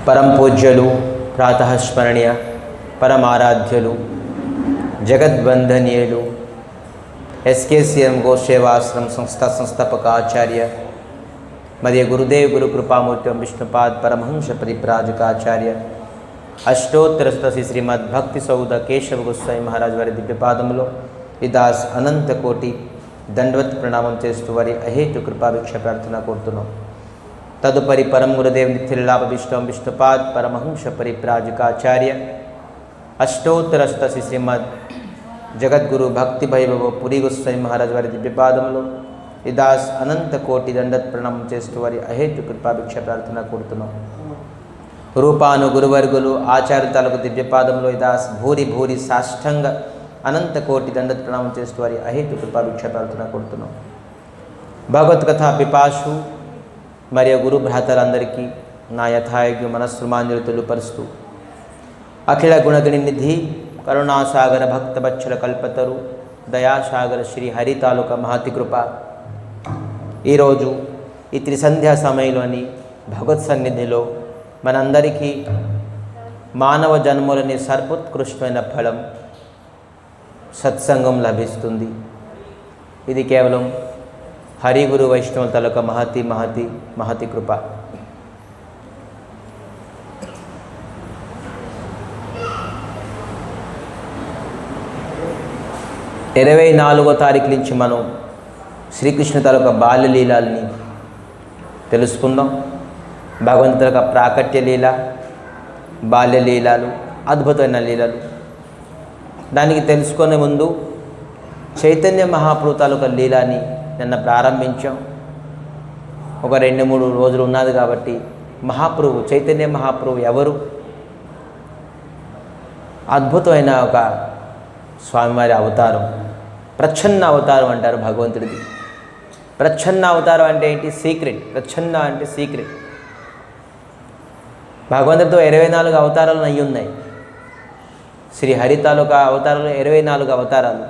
పరం పూజ్యులు ప్రాతఃస్మరణీయ పరమారాధ్యులు జగద్వందనీయులు ఎస్కేసిఎం గోసేవాశ్రమ సంస్థాపక ఆచార్య మరియు గురుదేవ్ గురు కృపామూర్తి విష్ణుపాద్ పరమహంస పరివ్రాజకాచార్య అష్టోత్తర శ్రీమద్ భక్తి సౌద కేశవ గోస్వామి మహారాజ్ వారి దివ్యపాదములో విదాస్ అనంత కోటి దండవత్ ప్రణామం చేస్తూ వారి అహేతు కృపాభిక్ష ప్రార్థన కోరుతున్నాం. తదుపరి పరం గురుదేవ్ నిత్యలాభ విష్ణుపాద్ పరమహంస పరివ్రాజకాచార్య అష్టోత్తర శ్రీమద్ జగద్గురు భక్తి వైభవ పురి గోస్వామి మహారాజ్ వారి దివ్యపాదములో విదాస్ అనంత కోటి దండత్ ప్రణామం చేస్తూ వారి అహేతు కృపాభిక్ష ప్రార్థన కోరుతున్నాం. రూపాను గురువర్గులు ఆచార్య తాలూకు దివ్యపాదంలో విదాస్ భూరి భూరి సాష్టంగ అనంత కోటి దండత్ ప్రణామం చేస్తూ వారి అహేతు కృపాభిక్ష ప్రార్థన కోరుతున్నాం. భగవత్కథ పిపాసు మరియు గురు భ్రాతలందరికీ నా యథాయోగ్య మనస్సుమాన్యులు తెలుపరుస్తూ అఖిల గుణగణి నిధి కరుణాసాగర భక్తవత్సల కల్పతరు దయాసాగర శ్రీ హరి తాలూకా మహతి కృప ఈరోజు ఈ త్రిసంధ్యా సమయంలోని భగవత్ సన్నిధిలో మనందరికీ మానవ జన్మలోని సర్వోత్కృష్టమైన ఫలం సత్సంగం లభిస్తుంది. ఇది కేవలం హరి గురు వైష్ణవ తాలూకా మహతి కృప. ఇరవై 24వ తారీఖు నుంచి మనం శ్రీకృష్ణ తాలూకా బాల్యలీలని తెలుసుకుందాం. భగవంతుడి యొక్క ప్రాకట్య లీల, బాల్యలీలలు, అద్భుతమైన లీలలు. దానికి తెలుసుకునే ముందు చైతన్య మహాప్రభు తాలూకా లీలని నిన్న ప్రారంభించాం. ఒక 2-3 రోజులు ఉన్నది కాబట్టి మహాప్రభు చైతన్య మహాప్రభు ఎవరు? అద్భుతమైన ఒక స్వామివారి అవతారం, ప్రచ్ఛన్న అవతారం అంటారు భగవంతుడిది. ప్రచ్ఛన్న అవతారం అంటే ఏంటి? సీక్రెట్. ప్రచ్ఛన్న అంటే సీక్రెట్. భగవంతుడితో 24 అవతారాలు అయి ఉన్నాయి. శ్రీ హరి తాలూకా అవతారాలు 24 అవతారాలు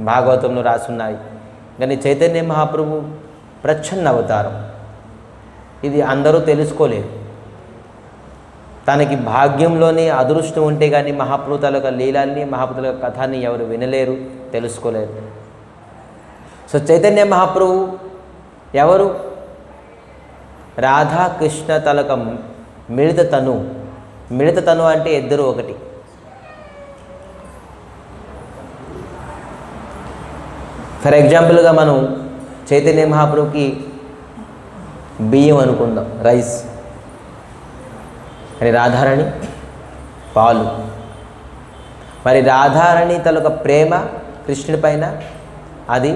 భాగవతంలో రాసున్నాయి. కానీ చైతన్య మహాప్రభు ప్రచ్ఛన్న అవతారం. ఇది అందరూ తెలుసుకోలేరు. తనకి భాగ్యంలోని అదృష్టం ఉంటే కానీ మహాప్రభు తాలూకా లీలాల్ని, మహాప్రభు తాలూకా కథని ఎవరు వినలేరు, తెలుసుకోలేరు. సో చైతన్య మహాప్రభు ఎవరు? రాధాకృష్ణ తాలూకా మిళిత తను అంటే ఇద్దరు ఒకటి. ఫర్ ఎగ్జాంపుల్గా మనం చైతన్య మహాప్రభుకి బియ్యం అనుకుందాం, రైస్. అని రాధారాణి పాలు. మరి రాధారాణి తలొక ప్రేమ కృష్ణుడి పైన అది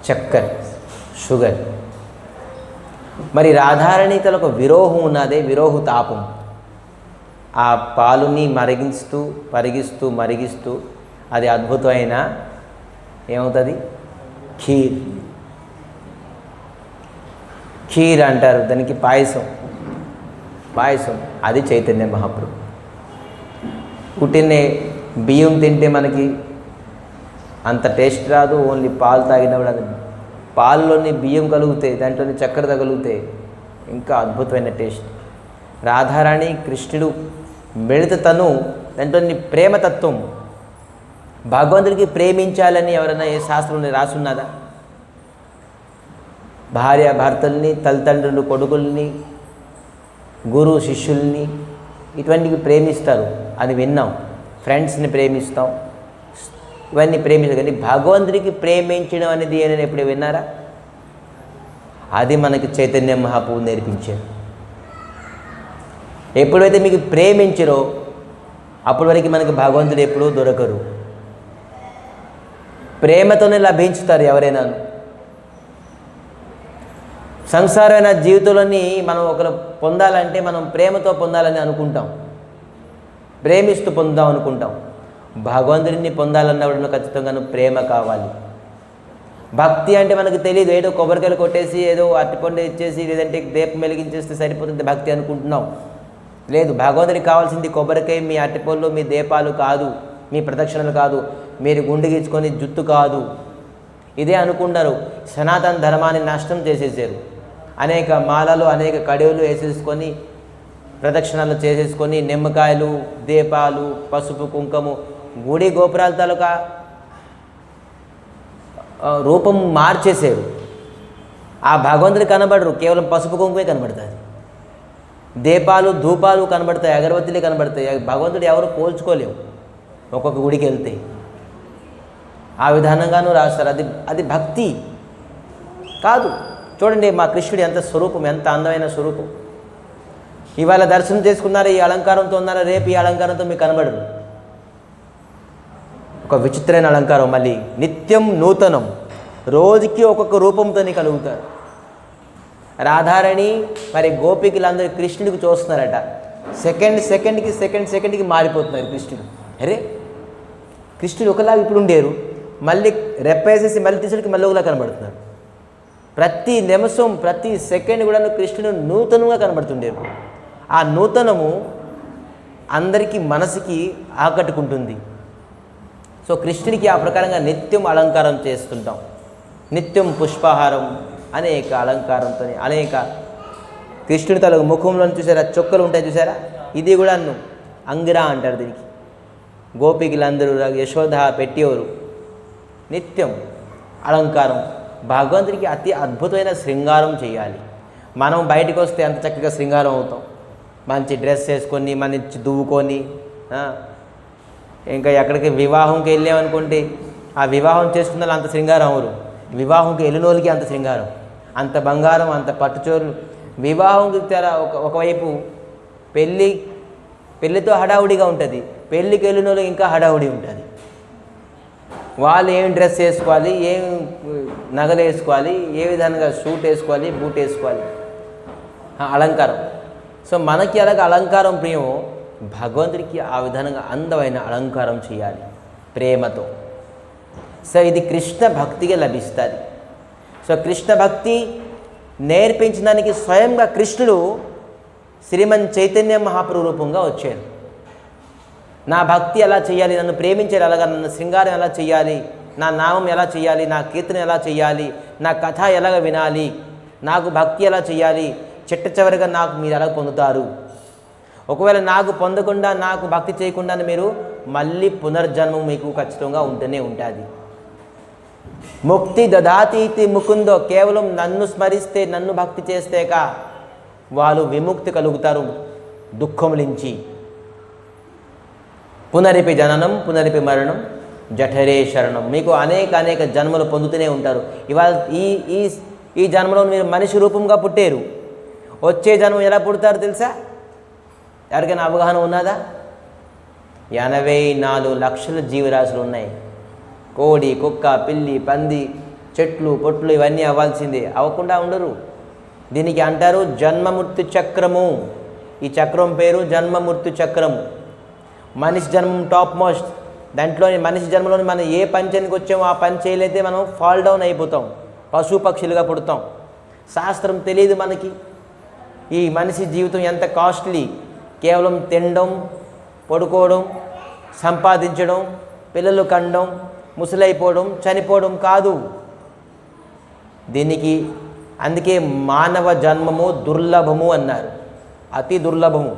చక్కెర, షుగర్. మరి రాధారాణి తలొక విరోహం ఉన్నదే, విరోహ తాపం. ఆ పాలుని మరిగిస్తూ అది అద్భుతమైన ఏమవుతుంది? ఖీర్ అంటారు దానికి. పాయసం అది చైతన్య మహాప్రభు. పుట్టిన బియ్యం తింటే మనకి అంత టేస్ట్ రాదు. ఓన్లీ పాలు తాగినప్పుడు అది పాల్లోని బియ్యం కలుగుతాయి, దాంట్లోని చక్కెర తగులుతాయి, ఇంకా అద్భుతమైన టేస్ట్. రాధారాణి కృష్ణుడు మిళితతను, దాంట్లోని ప్రేమతత్వం. భగవంతుడికి ప్రేమించాలని ఎవరైనా ఏ శాస్త్రంలో రాసున్నదా? భార్య భర్తల్ని, తల్లిదండ్రులు కొడుకుల్ని, గురు శిష్యుల్ని ఇటువంటివి ప్రేమిస్తారు అని విన్నాం. ఫ్రెండ్స్ని ప్రేమిస్తాం, ఇవన్నీ ప్రేమిస్తాం. కానీ భగవంతుడికి ప్రేమించడం అనేది ఏమైనా ఎప్పుడు విన్నారా? అది మనకి చైతన్య మహాప్రభు నేర్పించారు. ఎప్పుడైతే మీకు ప్రేమించరో అప్పటి వరకు మనకి భగవంతుడు ఎప్పుడూ దొరకరు. ప్రేమతోనే లభించుతారు ఎవరైనా. సంసారమైన జీవితంలోని మనం ఒకరు పొందాలంటే మనం ప్రేమతో పొందాలని అనుకుంటాం, ప్రేమిస్తూ పొందాం అనుకుంటాం. భగవంతుడిని పొందాలన్నప్పుడు ఖచ్చితంగా ప్రేమ కావాలి. భక్తి అంటే మనకు తెలియదు. ఏదో కొబ్బరికాయలు కొట్టేసి ఏదో అరటిపండు ఇచ్చేసి లేదంటే దీపం వెలిగించేస్తే సరిపోతుంది భక్తి అనుకుంటున్నాం. లేదు, భగవంతుడికి కావాల్సింది కొబ్బరికాయ, మీ అరటిపళ్ళు, మీ దీపాలు కాదు, మీ ప్రదక్షిణలు కాదు, మీరు గుండె గీచుకొని జుట్టు కాదు. ఇదే అనుకున్నారు. సనాతన ధర్మాన్ని నష్టం చేసేసారు. అనేక మాలలు అనేక కడివులు వేసేసుకొని ప్రదక్షిణలు చేసేసుకొని నిమ్మకాయలు దీపాలు పసుపు కుంకుమ గుడి గోపురాల తాలూకా రూపం మార్చేసారు. ఆ భగవంతుడు కనబడరు, కేవలం పసుపు కుంకుమే కనబడుతుంది. దీపాలు ధూపాలు కనబడతాయి, అగరబత్తులే కనబడతాయి. భగవంతుడు ఎవరు పోల్చుకోలేవు ఒక్కొక్క గుడికి వెళ్తే. ఆ విధానంగానూ రాస్తారు. అది భక్తి కాదు. చూడండి మా కృష్ణుడు ఎంత స్వరూపం, ఎంత అందమైన స్వరూపం. ఇవాళ దర్శనం చేసుకున్నారు, ఈ అలంకారంతో ఉన్నారా, రేపు ఈ అలంకారంతో మీకు కనబడరు. ఒక విచిత్రమైన అలంకారం, మళ్ళీ నిత్యం నూతనం, రోజుకి ఒక్కొక్క రూపంతో కలుగుతారు. రాధారాణి మరి గోపికలందరూ కృష్ణుడికి చూస్తున్నారట. సెకండ్కి మారిపోతున్నారు కృష్ణుడు. అరే కృష్ణుడు ఒకలాగా ఇప్పుడు ఉండేరు, మళ్ళీ రెప్పేసేసి మళ్ళీ తీసుడికి మళ్ళీ ఒకలా కనబడుతున్నారు. ప్రతి నిమిషం ప్రతి సెకండ్ కూడా కృష్ణుడు నూతనంగా కనబడుతుండేరు. ఆ నూతనము అందరికీ మనసుకి ఆకట్టుకుంటుంది. సో కృష్ణుడికి ఆ ప్రకారంగా నిత్యం అలంకారం చేస్తుంటాం. నిత్యం పుష్పహారం, అనేక అలంకారంతో అనేక కృష్ణుడి తలకు ముఖంలో చూసారా చొక్కలు ఉంటాయి చూసారా, ఇది కూడా అంగిరా అంటారు దీనికి. గోపికలందరూ యశోద పెట్టేవారు. నిత్యం అలంకారం. భగవంతుడికి అతి అద్భుతమైన శృంగారం చేయాలి. మనం బయటకు వస్తే అంత చక్కగా శృంగారం అవుతాం. మంచి డ్రెస్ వేసుకొని మంచి దువ్వుకొని, ఇంకా ఎక్కడికి వివాహంకి వెళ్ళామనుకుంటే ఆ వివాహం చేసుకున్న అంత శృంగారం అవరు. వివాహంకి వెళ్ళిన వాళ్ళకి అంత శృంగారం, అంత బంగారం, అంత పట్టుచోరులు. వివాహంకి ఒకవైపు పెళ్ళితో హడావుడిగా ఉంటుంది, పెళ్ళికి వెళ్ళిన వాళ్ళకి ఇంకా హడావుడి ఉంటుంది. వాళ్ళు ఏం డ్రెస్ వేసుకోవాలి, ఏం నగలు వేసుకోవాలి, ఏ విధంగా షూట్ వేసుకోవాలి, బూట్ వేసుకోవాలి, అలంకారం. సో మనకి అలాగ అలంకారం ప్రియమో భగవంతుడికి ఆ విధంగా అందమైన అలంకారం చేయాలి ప్రేమతో. సో ఇది కృష్ణ భక్తిగా లభిస్తుంది. సో కృష్ణ భక్తి నేర్పించడానికి స్వయంగా కృష్ణుడు శ్రీమన్ చైతన్య మహాప్రభు రూపంగా వచ్చారు. నా భక్తి ఎలా చేయాలి, నన్ను ప్రేమించాలి, అలాగా నన్ను శృంగారం ఎలా చేయాలి, నా నామం ఎలా చేయాలి, నా కీర్తన ఎలా చేయాలి, నా కథ ఎలాగ వినాలి, నాకు భక్తి ఎలా చేయాలి, చిట్ట చివరిగా నాకు మీరు ఎలా పొందుతారు. ఒకవేళ నాకు పొందకుండా, నాకు భక్తి చేయకుండా మీరు మళ్ళీ పునర్జన్మం మీకు ఖచ్చితంగా ఉంటూనే ఉంటుంది. ముక్తి దదాతీతి ముకుందో, కేవలం నన్ను స్మరిస్తే, నన్ను భక్తి చేస్తేక వాళ్ళు విముక్తి కలుగుతారు దుఃఖం నుంచి. పునరిపి జననం పునరిపి మరణం జఠరే శరణం. మీకు అనేక జన్మలు పొందుతూనే ఉంటారు. ఇవాళ ఈ జన్మలో మీరు మనిషి రూపంగా పుట్టారు. వచ్చే జన్మ ఎలా పుడతారు తెలుసా? ఎవరికైనా అవగాహన ఉన్నదా? 84 లక్షల జీవరాశులు ఉన్నాయి. కోడి, కుక్క, పిల్లి, పంది, చెట్లు, పొట్లు ఇవన్నీ అవ్వాల్సిందే, అవ్వకుండా ఉండరు. దీనికి అంటారు జన్మమృత్యు చక్రము. ఈ చక్రం పేరు జన్మమృత్యు చక్రము. మనిషి జన్మం టాప్ మోస్ట్. దాంట్లోని మనిషి జన్మలోని మనం ఏ పంచానికి వచ్చామో ఆ పని చేయలేతే మనం ఫాల్ డౌన్ అయిపోతాం, పశు పక్షులుగా పుడతాం. శాస్త్రం తెలియదు మనకి ఈ మనిషి జీవితం ఎంత కాస్ట్లీ. కేవలం తినడం, పడుకోవడం, సంపాదించడం, పిల్లలు కండం, ముసలైపోవడం, చనిపోవడం కాదు. దీనికి అందుకే మానవ జన్మము దుర్లభము అన్నారు, అతి దుర్లభము.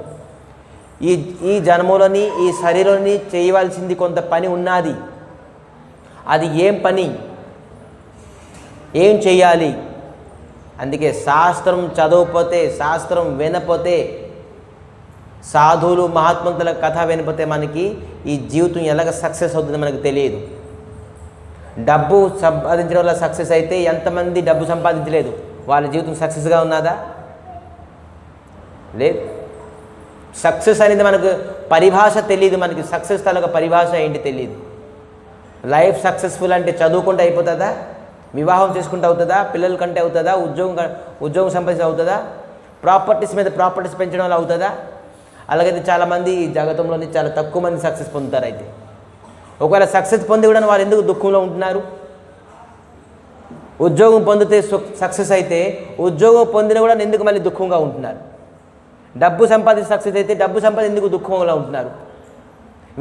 ఈ జన్మలోని ఈ శరీరంలోని చేయవలసింది కొంత పని ఉన్నది. అది ఏం పని, ఏం చేయాలి? అందుకే శాస్త్రం చదవకపోతే, శాస్త్రం వినపోతే, సాధువులు మహాత్ముల కథ వినపోతే మనకి ఈ జీవితం ఎలాగ సక్సెస్ అవుతుందో మనకు తెలియదు. డబ్బు సంపాదించడం వల్ల సక్సెస్ అయితే ఎంతమంది డబ్బు సంపాదించలేదు, వాళ్ళ జీవితం సక్సెస్గా ఉన్నదా? లేదు. సక్సెస్ అనేది మనకు పరిభాష తెలియదు. మనకి సక్సెస్ తాలూకా పరిభాష ఏంటి తెలియదు. లైఫ్ సక్సెస్ఫుల్ అంటే చదువుకుంటే అయిపోతుందా? వివాహం చేసుకుంటే అవుతుందా? పిల్లల కంటే అవుతుందా? ఉద్యోగం సంపాదించి అవుతుందా? ప్రాపర్టీస్ మీద ప్రాపర్టీస్ పెంచడం వల్ల అవుతుందా? అలాగైతే చాలామంది ఈ జగతంలోని చాలా తక్కువ మంది సక్సెస్ పొందుతారు. అయితే ఒకవేళ సక్సెస్ పొంది కూడా వాళ్ళు ఎందుకు దుఃఖంలో ఉంటున్నారు? ఉద్యోగం పొందితే సక్సెస్ అయితే ఉద్యోగం పొందిన కూడా ఎందుకు మళ్ళీ దుఃఖంగా ఉంటున్నారు? డబ్బు సంపాదించి సక్సెస్ అయితే డబ్బు సంపాదించి ఎందుకు దుఃఖంలో ఉంటున్నారు?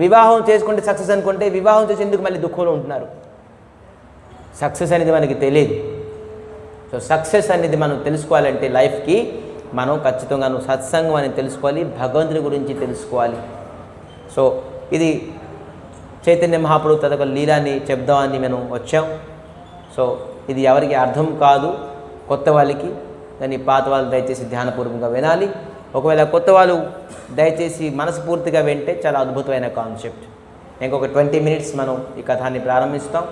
వివాహం చేసుకుంటే సక్సెస్ అనుకుంటే వివాహం చేసి ఎందుకు మళ్ళీ దుఃఖంలో ఉంటున్నారు? సక్సెస్ అనేది మనకి తెలియదు. సో సక్సెస్ అనేది మనం తెలుసుకోవాలంటే లైఫ్కి మనం ఖచ్చితంగా సత్సంగం అని తెలుసుకోవాలి, భగవంతుడి గురించి తెలుసుకోవాలి. సో ఇది చైతన్య మహాప్రభు తదొక లీలాని చెప్దామని మనం వచ్చాం. సో ఇది ఎవరికి అర్థం కాదు, కొత్త వాళ్ళకి, కానీ పాత వాళ్ళు దయచేసి ధ్యానపూర్వకంగా వినాలి. ఒకవేళ కొత్త వాళ్ళు దయచేసి మనస్ఫూర్తిగా వింటే చాలా అద్భుతమైన కాన్సెప్ట్. ఇంకొక 20 మినిట్స్ మనం ఈ కథాన్ని ప్రారంభిస్తాం.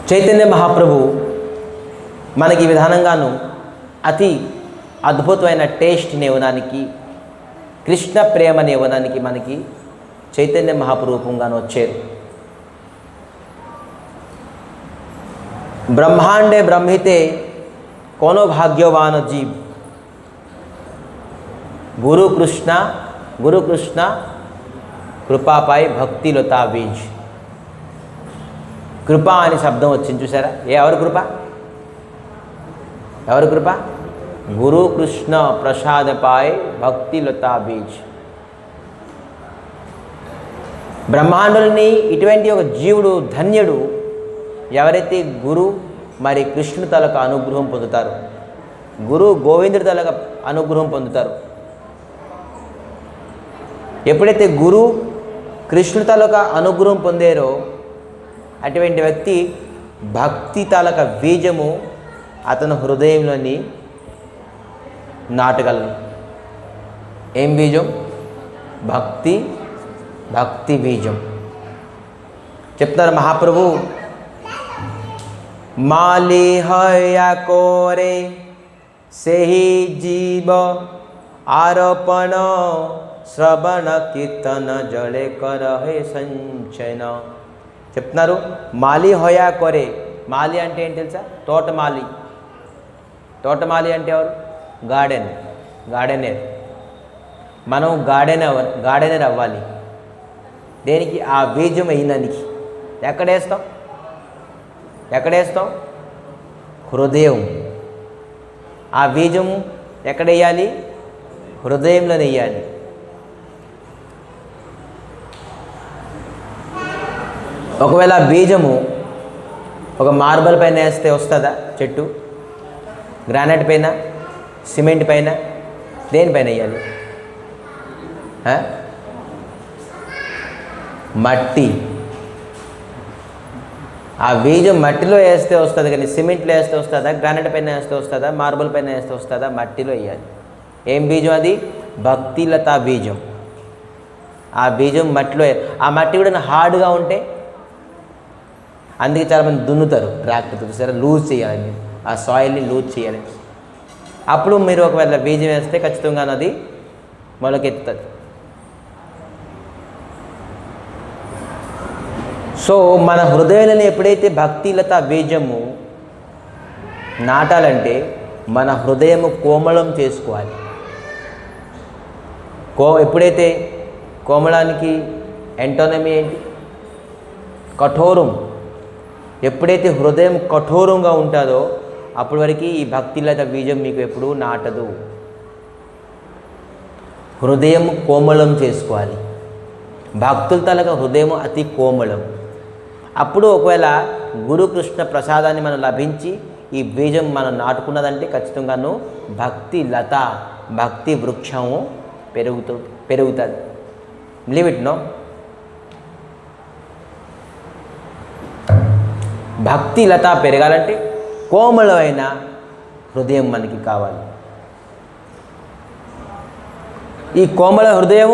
చైతన్య మహాప్రభు మనకి ఈ విధానంగాను అతి అద్భుతమైన టేస్ట్ని ఇవ్వడానికి, కృష్ణ ప్రేమని ఇవ్వడానికి మనకి చైతన్య మహాప్రభూపంగాను వచ్చారు. బ్రహ్మాండే బ్రహ్మితే कोनो भाग्यवान जीव गुरु कृष्ण కృపాపై భక్తిలతా బీజ్. కృప అనే శబ్దం వచ్చింది చూసారా? ఎవరు కృప? గురు కృష్ణ ప్రసాదపై భక్తిలతా బీజ్. బ్రహ్మాండుల్ని ఇటువంటి ఒక జీవుడు ధన్యుడు ఎవరైతే గురు మరి కృష్ణుని తలక అనుగ్రహం పొందుతారు, గురు గోవిందుడి తలక అనుగ్రహం పొందుతారు. ఎప్పుడైతే గురు కృష్ణుని తలక అనుగ్రహం పొందారో అటువంటి వ్యక్తి భక్తి తలక బీజము అతను హృదయంలోని నాటగలరు. ఏం బీజం? భక్తి బీజం. చెప్తారు మహాప్రభు, माली हया कोरे सेही जीव आरोपण श्रवण कीर्तन जड़े कर हे संचयन. చెప్తున్నారు మాలి హోయా కోరే. మాలి అంటే ఏంటి తెలుసా? తోటమాలి అంటే ఎవరు? గార్డెనర్. మనం గార్డెనర్ అవ్వాలి. దేనికి? ఆ బీజం అయినందుకు. ఎక్కడేస్తాం? హృదయం. ఆ బీజం ఎక్కడ వేయాలి? హృదయంలో వేయాలి. ఒకవేళ బీజము ఒక మార్బల్ పైన వేస్తే వస్తుందా చెట్టు? గ్రానైట్ పైన, సిమెంట్ పైన, దేనిపైన వేయాలి? మట్టి. ఆ బీజం మట్టిలో వేస్తే వస్తుంది, కానీ సిమెంట్లో వేస్తే వస్తుందా? గ్రానైట్ పైన వేస్తే వస్తుందా? మార్బల్ పైన వేస్తే వస్తుందా? మట్టిలో వేయాలి. ఏం బీజం అది? భక్తిలతా బీజం. ఆ బీజం మట్టిలో, ఆ మట్టి కూడా హార్డ్గా ఉంటే, అందుకే చాలామంది దున్నుతారు ట్రాక్టర్తో, సరే లూజ్ చేయాలని, ఆ సాయిల్ని లూజ్ చేయాలి. అప్పుడు మీరు ఒకవేళ బీజం వేస్తే ఖచ్చితంగా అది మొలకెత్తుతుంది. సో మన హృదయాలను ఎప్పుడైతే భక్తిలత బీజము నాటాలంటే మన హృదయము కోమలం చేసుకోవాలి. ఎప్పుడైతే కోమలానికి ఎంటోనమీ ఏంటి? కఠోరం. ఎప్పుడైతే హృదయం కఠోరంగా ఉంటుందో అప్పటి వరకు ఈ భక్తిలత బీజం మీకు ఎప్పుడూ నాటదు. హృదయం కోమలం చేసుకోవాలి. భక్తుల తలక హృదయం అతి కోమలం. అప్పుడు ఒకవేళ గురుకృష్ణ ప్రసాదాన్ని మనం లభించి ఈ బీజం మనం నాటుకున్నదంటే ఖచ్చితంగాను భక్తి వృక్షము పెరుగుతుంది. Leave it no. భక్తి లత పెరగాలంటే కోమలమైన హృదయం మనకి కావాలి. ఈ కోమల హృదయం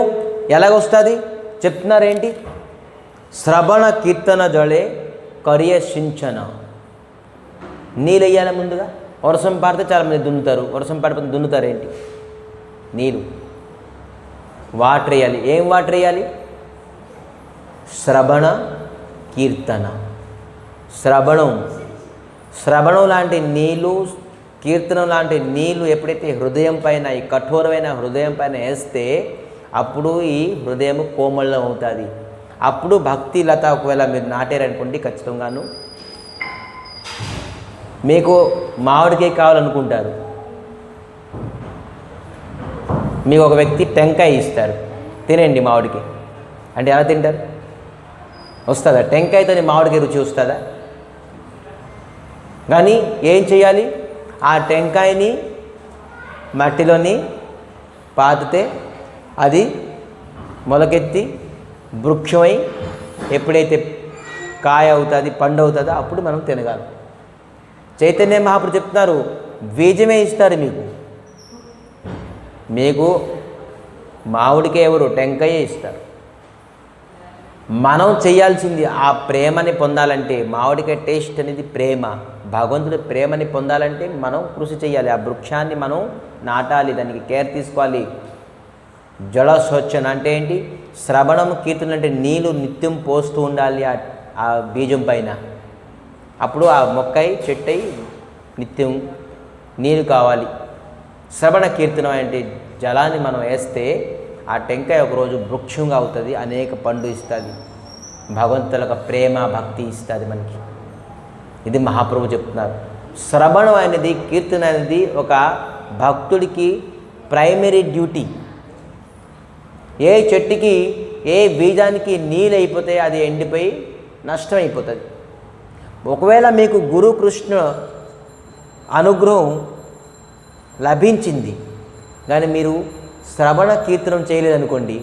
ఎలాగొస్తుంది చెప్తున్నారేంటి? శ్రవణ కీర్తన జళే కరియ సించన. నీళ్ళు వేయాలి ముందుగా. వర్షం పడితే చాలామంది దున్నుతారు, వర్షం పడిపోతే దున్నుతారేంటి? నీళ్ళు. వాటర్ వేయాలి. ఏం వాటర్ వేయాలి? శ్రవణ కీర్తన. శ్రవణం లాంటి నీళ్ళు, కీర్తనం లాంటి నీళ్ళు ఎప్పుడైతే హృదయం పైన, ఈ కఠోరమైన హృదయం పైన వేస్తే అప్పుడు ఈ హృదయం కోమలం అవుతుంది. అప్పుడు భక్తి లత ఒకవేళ మీరు నాటారనుకోండి, ఖచ్చితంగాను మీకు మామిడికాయ కావాలనుకుంటారు. మీకు ఒక వ్యక్తి టెంకాయ ఇస్తారు, తినండి మామిడికాయ అంటే ఎలా తింటారు? వస్తుందా? టెంకాయతో మామిడికాయ రుచి వస్తుందా? కానీ ఏం చేయాలి? ఆ టెంకాయని మట్టిలోని పాతితే అది మొలకెత్తి వృక్షమై ఎప్పుడైతే కాయ అవుతుంది, పండు అవుతుందో అప్పుడు మనం తినగాలి. చైతన్య మహాప్రభు చెప్తున్నారు, బీజమే ఇస్తారు మీకు మామిడికాయ ఎవరు? టెంకాయ ఇస్తారు. మనం చేయాల్సింది ఆ ప్రేమని పొందాలంటే, మామిడికాయ టేస్ట్ అనేది ప్రేమ, భగవంతుడి ప్రేమని పొందాలంటే మనం కృషి చేయాలి. ఆ వృక్షాన్ని మనం నాటాలి, దానికి కేర్ తీసుకోవాలి. జల స్వచ్ఛన అంటే ఏంటి? శ్రవణం కీర్తన అంటే నీళ్ళు నిత్యం పోస్తూ ఉండాలి ఆ బీజం పైన. అప్పుడు ఆ మొక్కై చెట్టై నిత్యం నీరు కావాలి. శ్రవణ కీర్తనం అంటే జలాన్ని మనం వేస్తే ఆ టెంకాయ ఒకరోజు వృక్షంగా అవుతుంది, అనేక పండు ఇస్తుంది, భగవంతులకు ప్రేమ భక్తి ఇస్తుంది మనకి. ఇది మహాప్రభు చెప్తున్నారు. శ్రవణం అనేది, కీర్తన అనేది ఒక భక్తుడికి ప్రైమరీ డ్యూటీ. ఏ చెట్టుకి, ఏ బీజానికి నీళ్ళు అయిపోతే అది ఎండిపోయి నష్టమైపోతుంది. ఒకవేళ మీకు గురు కృష్ణ అనుగ్రహం లభించింది కానీ మీరు శ్రవణ కీర్తనం చేయలేదనుకోండి,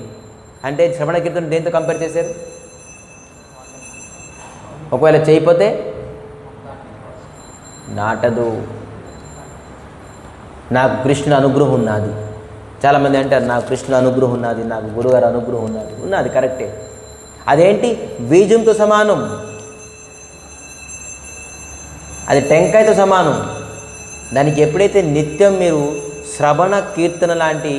అంటే శ్రవణ కీర్తనం దేంతో కంపేర్ చేశారు? ఒకవేళ చేయకపోతే నాటదు. నాకు కృష్ణుని అనుగ్రహం ఉన్నది. చాలామంది అంటారు నాకు కృష్ణుని అనుగ్రహం ఉన్నది, నాకు గురుగారు అనుగ్రహం ఉన్నది కరెక్టే. అదేంటి? బీజంతో సమానం, అది టెంకాయతో సమానం. దానికి ఎప్పుడైతే నిత్యం మీరు శ్రవణ కీర్తన లాంటి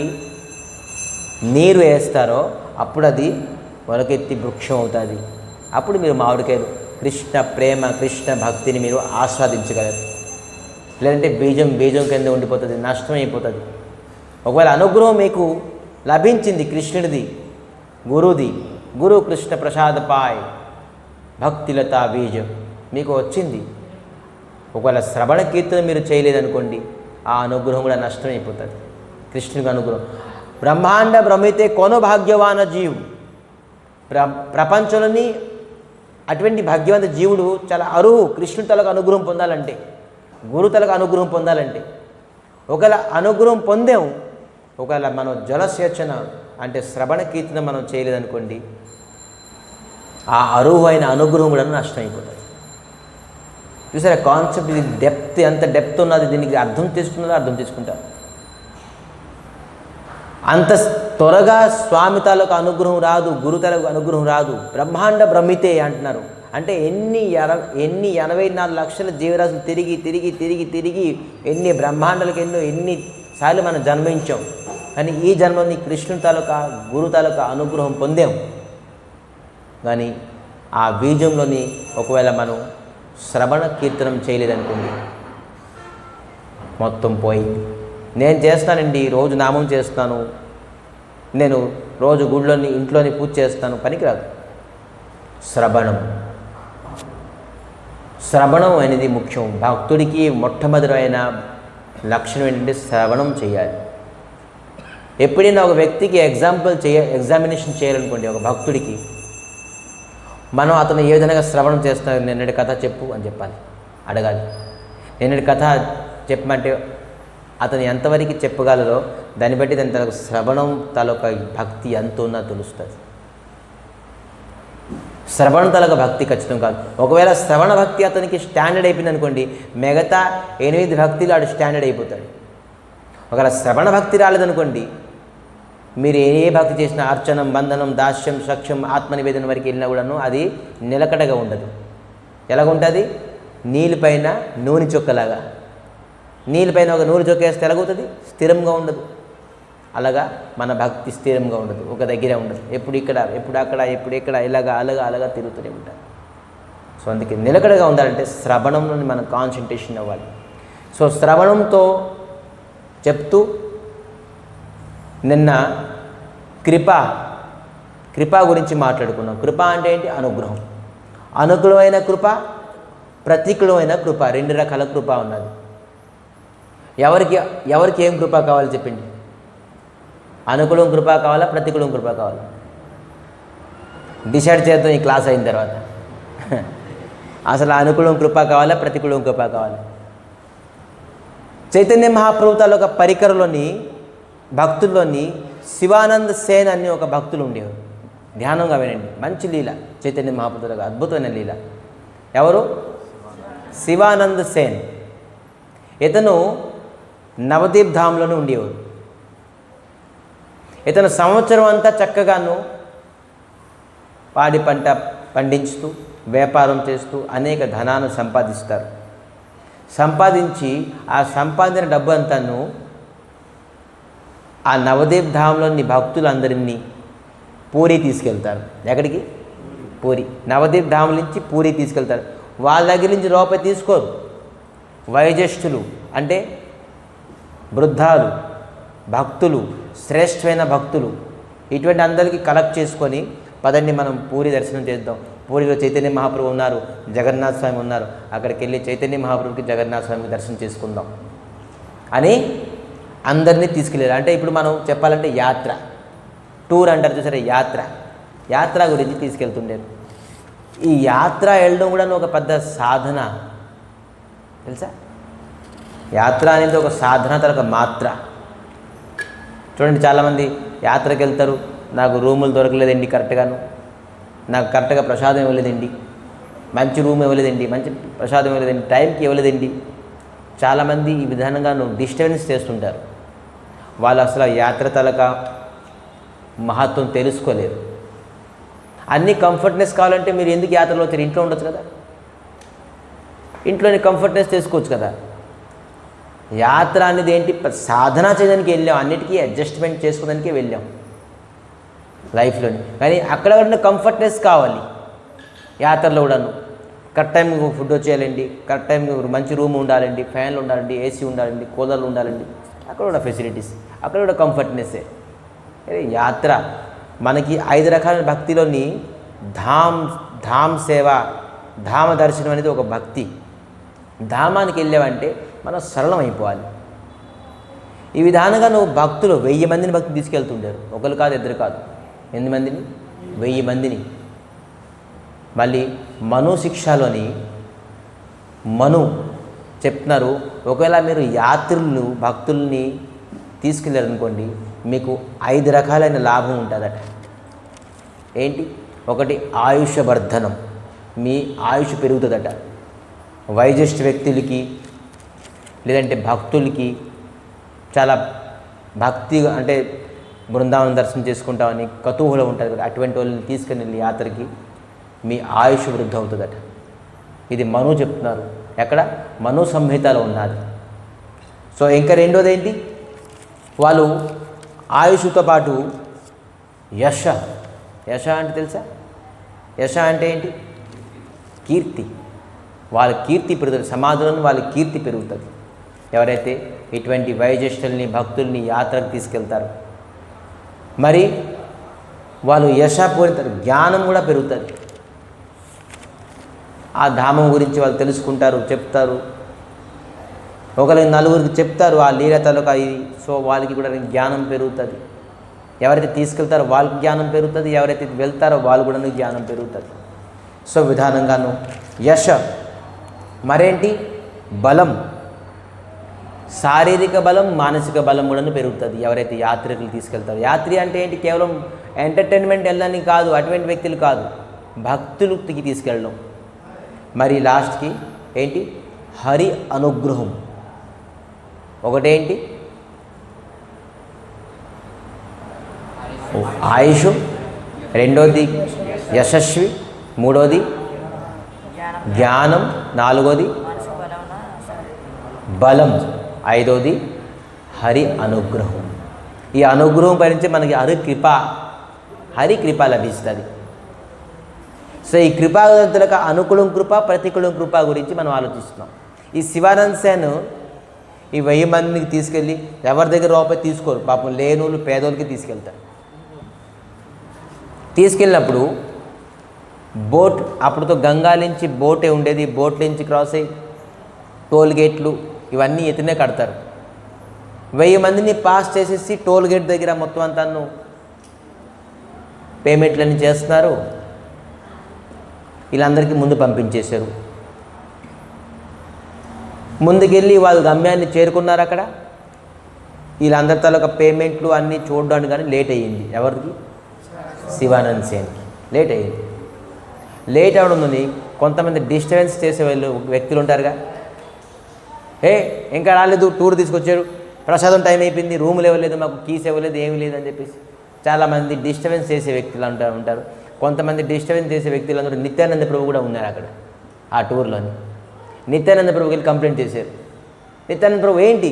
నీరు వేస్తారో అప్పుడు అది మొలకెత్తి వృక్షం అవుతుంది. అప్పుడు మీరు మామిడికాయలు కృష్ణ ప్రేమ, కృష్ణ భక్తిని మీరు ఆస్వాదించగలరు. లేదంటే బీజం కింద ఉండిపోతుంది, నష్టమైపోతుంది. ఒకవేళ అనుగ్రహం మీకు లభించింది, కృష్ణుడిది, గురుది, గురు కృష్ణ ప్రసాద పాయ్ భక్తిలతా బీజం మీకు వచ్చింది. ఒకవేళ శ్రవణ కీర్తన మీరు చేయలేదనుకోండి, ఆ అనుగ్రహం కూడా నష్టమైపోతుంది. కృష్ణునికి అనుగ్రహం బ్రహ్మాండ భ్రమితే కొను భాగ్యవాన జీవు. ప్రపంచంలోని అటువంటి భాగ్యవంత జీవుడు చాలా అరువు కృష్ణుడి తలకు అనుగ్రహం పొందాలంటే, గురు తలకు అనుగ్రహం పొందాలంటే. ఒకవేళ అనుగ్రహం పొందాం, ఒకవేళ మనం జలసేచన అంటే శ్రవణ కీర్తన మనం చేయలేదనుకోండి, ఆ అరువు అయిన అనుగ్రహం కూడా నష్టమైపోతుంది. చూసారా కాన్సెప్ట్? ఇది డెప్త్, ఎంత డెప్త్ ఉన్నది, దీనికి అర్థం చేసుకుంటారు. అంత త్వరగా స్వామి తాలూకు అనుగ్రహం రాదు, గురు తాలూకు అనుగ్రహం రాదు. బ్రహ్మాండ భ్రమితే అంటున్నారు. అంటే ఎన్ని 84 లక్షల జీవరాశులు తిరిగి ఎన్ని బ్రహ్మాండాలకు ఎన్నిసార్లు మనం జన్మించాం. కానీ ఈ జన్మని కృష్ణుని తాలూకా, గురు తాలూకా అనుగ్రహం పొందాం. కానీ ఆ బీజంలోని ఒకవేళ మనం శ్రవణ కీర్తనం చేయలేదనుకోండి, మొత్తం పోయింది. నేను చేస్తానండి, రోజు నామం చేస్తాను, నేను రోజు గుడిలోని ఇంట్లోని పూజ చేస్తాను, పనికిరాదు. శ్రవణం అనేది ముఖ్యం. భక్తుడికి మొట్టమొదటి లక్షణం ఏంటంటే శ్రవణం చేయాలి. ఎప్పుడైనా ఒక వ్యక్తికి ఎగ్జామినేషన్ చేయాలనుకోండి, ఒక భక్తుడికి మనం అతను ఏ విధంగా శ్రవణం చేస్తాను, నిన్నటి కథ చెప్పు అని చెప్పాలి, అడగాలి. నిన్నటి కథ చెప్పమంటే అతను ఎంతవరకు చెప్పగలరో దాన్ని బట్టి దాని తనకు శ్రవణం తాలూకా భక్తి ఎంత ఉన్నా తెలుస్తుంది. శ్రవణం తాలూకా భక్తి ఖచ్చితం కాదు. ఒకవేళ శ్రవణ భక్తి అతనికి స్టాండర్డ్ అయిపోయింది అనుకోండి, మిగతా 8 భక్తులు ఆడు స్టాండర్డ్ అయిపోతాడు. ఒకవేళ శ్రవణ భక్తి రాలేదనుకోండి, మీరు ఏ భక్తి చేసినా అర్చనం, బంధనం, దాస్యం, సఖ్యం, ఆత్మనివేదన వరకు వెళ్ళినా కూడాను అది నిలకడగా ఉండదు. ఎలాగుంటుంది? నీళ్ళపైన నూనె చొక్కలాగా. నీళ్ళపైన ఒక నూనె చొక్క వేస్తే ఎలాగవుతుంది? స్థిరంగా ఉండదు. అలాగా మన భక్తి స్థిరంగా ఉండదు, ఒక దగ్గరే ఉండదు. ఎప్పుడు ఇక్కడ, ఎప్పుడు అక్కడ, ఎప్పుడు ఇక్కడ, అలాగా తిరుగుతూనే ఉంటారు. సో అందుకే నిలకడగా ఉండాలంటే శ్రవణంలో మనం కాన్సన్ట్రేషన్ అవ్వాలి. సో శ్రవణంతో చెప్తూ నిన్న కృప గురించి మాట్లాడుకున్నాం. కృప అంటే ఏంటి? అనుగ్రహం. అనుకూలమైన కృప, ప్రతికూలమైన కృప, 2 రకాల కృప ఉన్నది. ఎవరికి ఏం కృప కావాలి చెప్పండి? అనుకూలం కృప కావాలా, ప్రతికూలం కృప కావాలా? డిసైడ్ చేద్దాం ఈ క్లాస్ అయిన తర్వాత. అసలు అనుకూలం కృప కావాలా, ప్రతికూలం కృప కావాలా? చైతన్య మహాప్రభు తాలూకా పరికరంలోని భక్తుల్లోని శివానంద్ సేన్ అని ఒక భక్తులు ఉండేవారు. ధ్యానంగా వినండి, మంచి లీల, చైతన్య మహాప్రభు అద్భుతమైన లీల. ఎవరు? శివానంద్ సేన్. ఇతను నవదీప్ ధామ్లోనే ఉండేవారు. ఇతను సంవత్సరం అంతా చక్కగాను పాడి పంట పండించుతూ వ్యాపారం చేస్తూ అనేక ధనాన్ని సంపాదిస్తారు. సంపాదించి ఆ సంపాదించిన డబ్బు అంతాను ఆ నవదీప్ ధామ్లోని భక్తులందరినీ పూరి తీసుకెళ్తారు. ఎక్కడికి? పూరి. నవదీప్ ధామ్ నుంచి పూరి తీసుకెళ్తారు. వాళ్ళ దగ్గర నుంచి రూపాయి తీసుకోరు. వయోజ్యేష్ఠులు అంటే వృద్ధాలు, భక్తులు, శ్రేష్టమైన భక్తులు, ఇటువంటి అందరికీ కలెక్ట్ చేసుకొని పదండి మనం పూరి దర్శనం చేద్దాం. పూరిలో చైతన్య మహాప్రభు ఉన్నారు, జగన్నాథ స్వామి ఉన్నారు, అక్కడికి వెళ్ళి చైతన్య మహాప్రభుకి జగన్నాథ స్వామికి దర్శనం చేసుకుందాం అని అందరినీ తీసుకెళ్ళారు. అంటే ఇప్పుడు మనం చెప్పాలంటే యాత్ర, టూర్ అంటారు చూసారా, యాత్ర గురించి తీసుకెళ్తుండేది. ఈ యాత్ర వెళ్ళడం కూడా ఒక పెద్ద సాధన తెలుసా. యాత్ర అనేది ఒక సాధన, తరొక మాత్ర. చూడండి, చాలామంది యాత్రకు వెళ్తారు, నాకు రూములు దొరకలేదండి, నాకు కరెక్ట్గా ప్రసాదం ఇవ్వలేదండి, మంచి రూమ్ ఇవ్వలేదండి, మంచి ప్రసాదం ఇవ్వలేదండి, టైంకి ఇవ్వలేదండి. చాలామంది ఈ విధానంగా డిస్టర్బెన్స్ చేస్తుంటారు. వాళ్ళు అసలు యాత్ర తలక మహత్వం తెలుసుకోలేరు. అన్ని కంఫర్ట్నెస్ కావాలంటే మీరు ఎందుకు యాత్రలో వచ్చారు? ఇంట్లో ఉండొచ్చు కదా, ఇంట్లోని కంఫర్ట్నెస్ చేసుకోవచ్చు కదా. యాత్ర అనేది ఏంటి? సాధన చేయడానికి వెళ్ళాం, అన్నిటికీ అడ్జస్ట్మెంట్ చేసుకోవడానికే వెళ్ళాం లైఫ్లోని. కానీ అక్కడ ఉన్న కంఫర్ట్నెస్ కావాలి యాత్రలో కూడాను. కరెక్ట్ టైంకి ఫుడ్ వచ్చేయాలండి, కరెక్ట్ టైంకి మంచి రూమ్ ఉండాలండి, ఫ్యాన్లు ఉండాలండి, ఏసీ ఉండాలండి, కూలర్లు ఉండాలండి, అక్కడ కూడా ఫెసిలిటీస్, అక్కడ కూడా కంఫర్ట్నెస్సే. యాత్ర మనకి 5 రకాల భక్తిలోని ధామ్ సేవ, ధామ దర్శనం అనేది ఒక భక్తి. ధామానికి వెళ్ళావంటే మనం సరళం అయిపోవాలి. ఈ విధానంగా నువ్వు భక్తులు 1000 మందిని భక్తులు తీసుకెళ్తుంటారు. ఒకరు కాదు, ఇద్దరు కాదు, 8 మందిని, 1000 మందిని. మళ్ళీ మను శిక్షలోని మను చెప్తున్నారు, ఒకవేళ మీరు యాత్రులు భక్తుల్ని తీసుకెళ్ళారనుకోండి, మీకు 5 రకాలైన లాభం ఉంటుందట. ఏంటి? ఒకటి ఆయుష వర్ధనం, మీ ఆయుష్ పెరుగుతుందట. వయోజ్యేష్ఠ వ్యక్తులకి లేదంటే భక్తులకి చాలా భక్తి అంటే బృందావనం దర్శనం చేసుకుంటామని కతూహలం ఉంటుంది కదా, అటువంటి వాళ్ళని తీసుకుని వెళ్ళి యాత్రకి మీ ఆయుష్ వృద్ధి అవుతుందట. ఇది మను చెప్తున్నారు. ఎక్కడ? మను సంహితలో ఉన్నది. సో ఇంకా రెండోది ఏంటి? వాళ్ళు ఆయుష్తో పాటు యశ అంటే తెలుసా? యశ అంటే ఏంటి? కీర్తి. వాళ్ళ కీర్తి పెరుగుతుంది, సమాజంలో వాళ్ళ కీర్తి పెరుగుతుంది. ఎవరైతే ఇటువంటి వయోజ్యేష్ఠుల్ని భక్తుల్ని యాత్రకు తీసుకెళ్తారో మరి వాళ్ళు యశ పొందుతారు, జ్ఞానం కూడా పెరుగుతుంది. ఆ ధామం గురించి వాళ్ళు తెలుసుకుంటారు, చెప్తారు, ఒకరికి నలుగురికి చెప్తారు ఆ లీలతలకు ఇది. సో వాళ్ళకి కూడా జ్ఞానం పెరుగుతుంది. ఎవరైతే తీసుకెళ్తారో వాళ్ళకి జ్ఞానం పెరుగుతుంది, ఎవరైతే వెళ్తారో వాళ్ళు కూడా జ్ఞానం పెరుగుతుంది. సో విధానంగాను యశ. మరేంటి? బలం, శారీరక బలం, మానసిక బలం కూడా పెరుగుతుంది ఎవరైతే యాత్రికులు తీసుకెళ్తారో. యాత్రి అంటే ఏంటి? కేవలం ఎంటర్టైన్మెంట్ వెళ్ళడానికి కాదు, అటువంటి వ్యక్తులు కాదు, భక్తులకి తీసుకెళ్ళడం. మరి లాస్ట్కి ఏంటి? హరి అనుగ్రహం. ఒకటేంటి? ఆయుష్, రెండోది యశస్వి, మూడోది జ్ఞానం, నాలుగోది బలం, ఐదోది హరి అనుగ్రహం. ఈ అనుగ్రహం పరిచే మనకి హరి కృప లభిస్తుంది. సో ఈ కృపాగతులకు అనుకూలం కృప, ప్రతికూలం కృప గురించి మనం ఆలోచిస్తున్నాం. ఈ శివానంద్ సేన్ ఈ 1000 మందికి తీసుకెళ్ళి ఎవరి దగ్గర రూపాయి తీసుకోరు, పాపం లేనోళ్ళు పేదోళ్ళకి తీసుకెళ్తారు. తీసుకెళ్ళినప్పుడు బోట్, అప్పుడుతో గంగా నుంచి బోటే ఉండేది, బోట్ నుంచి క్రాస్ అయ్యి టోల్ గేట్లు ఇవన్నీ ఇతనే కడతారు. 1000 మందిని పాస్ చేసేసి టోల్ గేట్ దగ్గర మొత్తం అంతా పేమెంట్లన్నీ చేస్తున్నారు. వీళ్ళందరికీ ముందు పంపించేశారు. ముందుకెళ్ళి వాళ్ళు గమ్యాన్ని చేరుకున్నారు. అక్కడ వీళ్ళందరి తాలూకా పేమెంట్లు అన్నీ చూడడానికి కానీ లేట్ అయ్యింది. ఎవరికి? శివానంద్ సేన్కి లేట్ అయ్యింది. లేట్ అవడం కొంతమంది డిస్టర్బెన్స్ చేసే వ్యక్తులు ఉంటారుగా, ఇంకా రాలేదు, టూర్ తీసుకొచ్చారు, ప్రసాదం టైం అయిపోయింది, రూములు ఇవ్వలేదు, మాకు కీస్ ఇవ్వలేదు, ఏమీ లేదు అని చెప్పేసి చాలామంది డిస్టర్బెన్స్ చేసే వ్యక్తులు ఉంటారు. కొంతమంది డిస్టర్బెన్స్ చేసే వ్యక్తులందరూ నిత్యానంద ప్రభు కూడా ఉన్నారు అక్కడ ఆ టూర్లోని. నిత్యానంద ప్రభుకి వెళ్ళి కంప్లైంట్ చేశారు. నిత్యానంద ప్రభు ఏంటి,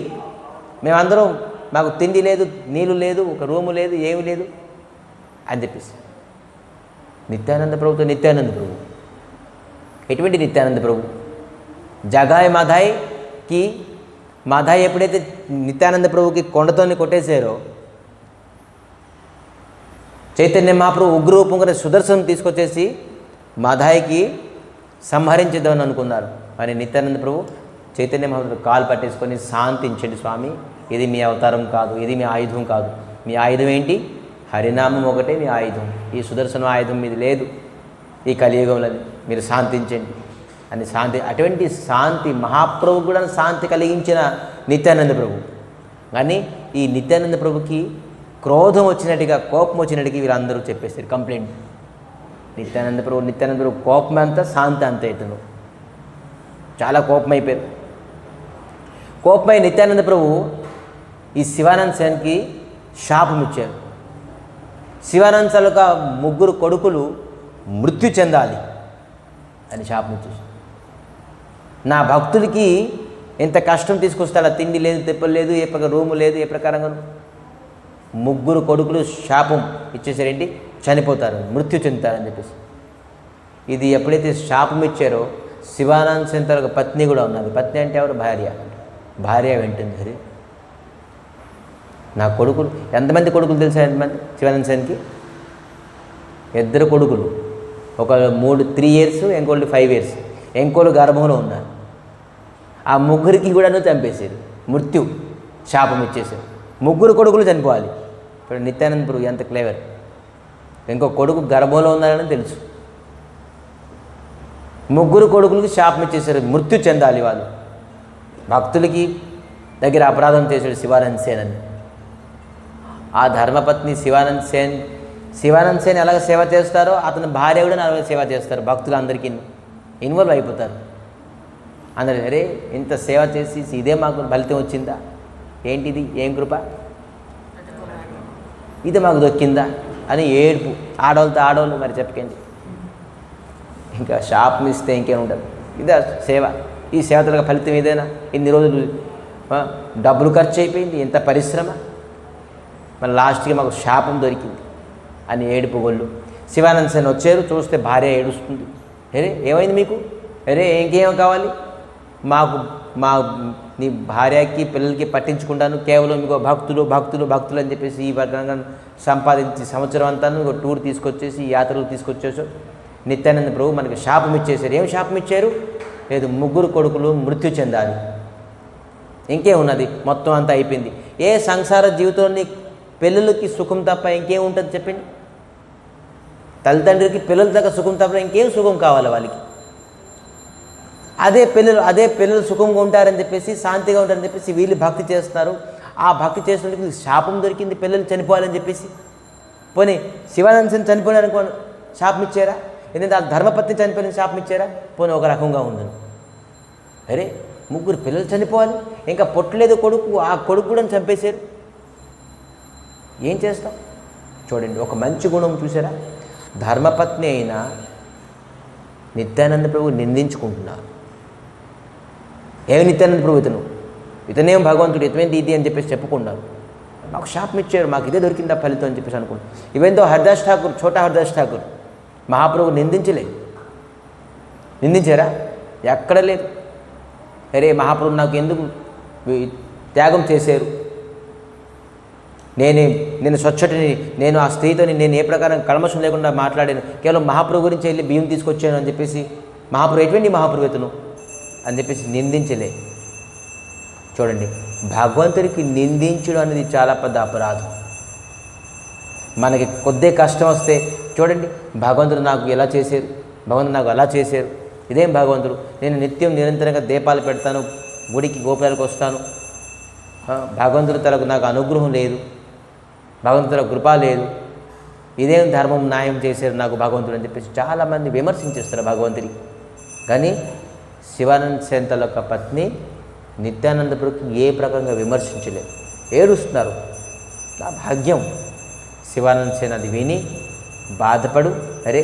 మేమందరం మాకు తిండి లేదు, నీళ్ళు లేదు, ఒక రూము లేదు, ఏమీ లేదు అని చెప్పేసి నిత్యానంద ప్రభుతో. నిత్యానంద ప్రభు ఎటువంటి నిత్యానంద ప్రభు? జగాయ్ మాధాయ్కి మాధాయ్ ఎప్పుడైతే నిత్యానంద ప్రభుకి కొండతోని కొట్టేశారో, చైతన్య మహాప్రభు ఉగ్రరూపంగా సుదర్శనం తీసుకొచ్చేసి మాధాయికి సంహరించేద్దామని అనుకున్నారు. మరి నిత్యానంద ప్రభు చైతన్య మహాప్రభు కాలు పట్టేసుకొని, శాంతించండి స్వామి, ఇది మీ అవతారం కాదు, ఇది మీ ఆయుధం కాదు. మీ ఆయుధం ఏంటి? హరినామం ఒకటే మీ ఆయుధం. ఈ సుదర్శనం ఆయుధం మీది లేదు ఈ కలియుగంలో, మీరు శాంతించండి అని అటువంటి శాంతి మహాప్రభు కూడా శాంతి కలిగించిన నిత్యానంద ప్రభు. కానీ ఈ నిత్యానంద ప్రభుకి క్రోధం వచ్చినట్టుగా, కోపం వచ్చినట్టుగా వీళ్ళందరూ చెప్పేస్తారు కంప్లైంట్. నిత్యానంద ప్రభు కోపం అంతా, శాంతి అంతా ఇతను చాలా కోపం అయిపోయారు. కోపమై నిత్యానంద ప్రభు ఈ శివానంద్ సేన్కి శాపం ఇచ్చారు. శివానంద్ సేన్క 3 కొడుకులు మృత్యు చెందాలి అని శాపం ఇచ్చేసి, నా భక్తుడికి ఎంత కష్టం తీసుకొస్తాడా, తిండి లేదు, తెప్పలు లేదు, ఏ ప్రకారం రూము లేదు, ఏ ప్రకారంగా 3 కొడుకులు శాపం ఇచ్చేసారేంటి, చనిపోతారు, మృత్యు చెందుతారని చెప్పేసి. ఇది ఎప్పుడైతే శాపం ఇచ్చారో శివానంద్ సేన్ తన పత్ని కూడా ఉన్నది. పత్ని అంటే ఎవరు? భార్య వింటుంది, హరి నా కొడుకులు, ఎంతమంది కొడుకులు తెలుసా? ఎంతమంది శివానంద్ సేన్కి? 2 కొడుకులు, ఒక 3 years, ఇంకోళ్ళు 5 years, ఇంకోళ్ళు గర్భంలో ఉన్నారు. ఆ 3కి కూడా చంపేశారు, మృత్యు శాపం ఇచ్చేసారు. 3 కొడుకులు చనిపోవాలి. ఇప్పుడు నిత్యానంద ప్రభు ఎంత క్లేవర్, ఇంకో కొడుకు గర్భంలో ఉన్నారని తెలుసు, 3 కొడుకులకి శాపం ఇచ్చేసారు, మృత్యు చెందాలి వాళ్ళు. భక్తులకి దగ్గర అపరాధం చేశాడు శివానంద్ సేన్ అని. ఆ ధర్మపత్ని శివానంద్ సేన్ ఎలాగ సేవ చేస్తారో అతని భార్య కూడా అలాగే సేవ చేస్తారు. భక్తులందరికీ ఇన్వాల్వ్ అయిపోతారు. అందరూ అరే ఇంత సేవ చేసి ఇదే మాకు ఫలితం వచ్చిందా, ఏంటిది, ఏం కృప, ఇది మాకు దొక్కిందా అని ఏడుపు. ఆడవాళ్ళు మరి చెప్పకండి, ఇంకా శాపం ఇస్తే ఇంకేముంటుంది. ఇదే సేవ, ఈ సేవతలకు ఫలితం ఇదేనా? ఇన్ని రోజులు డబ్బులు ఖర్చు అయిపోయింది, ఇంత పరిశ్రమ, మరి లాస్ట్కి మాకు శాపం దొరికింది అని ఏడుపు గొల్లు. శివానంద్ సేన్ వచ్చారు, చూస్తే భార్య ఏడుస్తుంది. అరే ఏమైంది మీకు, అరే ఇంకేం కావాలి, నీ భార్యకి పిల్లలకి పట్టించుకుంటాను, కేవలం మీకు భక్తులు అని చెప్పేసి ఈ వర్గంగా సంపాదించి సంవత్సరం అంతా టూర్ తీసుకొచ్చేసి యాత్రలు తీసుకొచ్చేసారు. నిత్యానంద ప్రభు మనకి శాపం ఇచ్చేశారు. ఏం శాపం ఇచ్చారు? లేదు, 3 కొడుకులు మృత్యు చెందాలి, ఇంకేమున్నది, మొత్తం అంతా అయిపోయింది. ఏ సంసార జీవితంలో పిల్లలకి సుఖం తప్ప ఇంకేం ఉంటుంది చెప్పండి? తల్లిదండ్రులకి పిల్లల దగ్గర సుఖం తప్ప ఇంకేం సుఖం కావాలి వాళ్ళకి? అదే పిల్లలు సుఖంగా ఉంటారని చెప్పేసి, శాంతిగా ఉంటారని చెప్పేసి వీళ్ళు భక్తి చేస్తున్నారు. ఆ భక్తి చేసినందుకు శాపం దొరికింది, పిల్లలు చనిపోవాలని చెప్పేసి. పోనీ శివానంద్ సేన్ చనిపోయారనుకో శాపం ఇచ్చారా? ఎందుకంటే ఆ ధర్మపత్ని చనిపోయిన శాపం ఇచ్చారా? పోనీ ఒక రకంగా ఉంది. అరే 3 పిల్లలు చనిపోవాలి, ఇంకా పొట్టలేదు కొడుకు, ఆ కొడుకు కూడా చంపేశారు, ఏం చేస్తాం? చూడండి, ఒక మంచి గుణం చూసారా? ధర్మపత్ని అయినా నిత్యానంద ప్రభు నిందించుకుంటున్నారు. ఏమి నిత్యానంద ప్రభు ఇతనేం భగవంతుడు, ఇతమేంటి ఇది అని చెప్పేసి చెప్పుకున్నారు. మాకు శాపం ఇచ్చారు, మాకు ఇదే దొరికిందా ఫలితం అని చెప్పేసి అనుకుంటారు. ఇవేంతో ఛోటా హరిదాస్ ఠాకూర్ మహాప్రభు నిందించారా? ఎక్కడ లేదు. అరే మహాప్రభు నాకు ఎందుకు త్యాగం చేశారు, నేను స్వచ్ఛతని, నేను ఆ స్త్రీతోని నేను ఏ ప్రకారం కల్మషం లేకుండా మాట్లాడాను, కేవలం మహాప్రభు గురించి వెళ్ళి బియ్యం తీసుకొచ్చాను అని చెప్పేసి మహాప్రభు ఎటువంటి మహాప్రభు ఇతను అని చెప్పేసి నిందించలే. చూడండి, భగవంతుడికి నిందించడం అనేది చాలా పెద్ద అపరాధం. మనకి కొద్దే కష్టం వస్తే చూడండి, భగవంతుడు నాకు ఎలా చేశారు, భగవంతుడు నాకు అలా చేశారు, ఇదేం భగవంతుడు, నేను నిత్యం నిరంతరంగా దీపాలు పెడతాను, గుడికి గోపురాలకు వస్తాను, భగవంతుడు తలకు నాకు అనుగ్రహం లేదు, భగవంతుల కృప లేదు, ఇదేం ధర్మం న్యాయం చేశారు నాకు భగవంతుడు అని చెప్పేసి చాలామంది విమర్శించేస్తారు భగవంతుడి. కానీ శివానంద సేన్ యొక్క పత్ని నిత్యానంద ప్రభుకి ఏ ప్రకారంగా విమర్శించలేదు, ఏడుస్తున్నారు. నా భాగ్యం. శివానంద సేన్ అది విని బాధపడు, అరే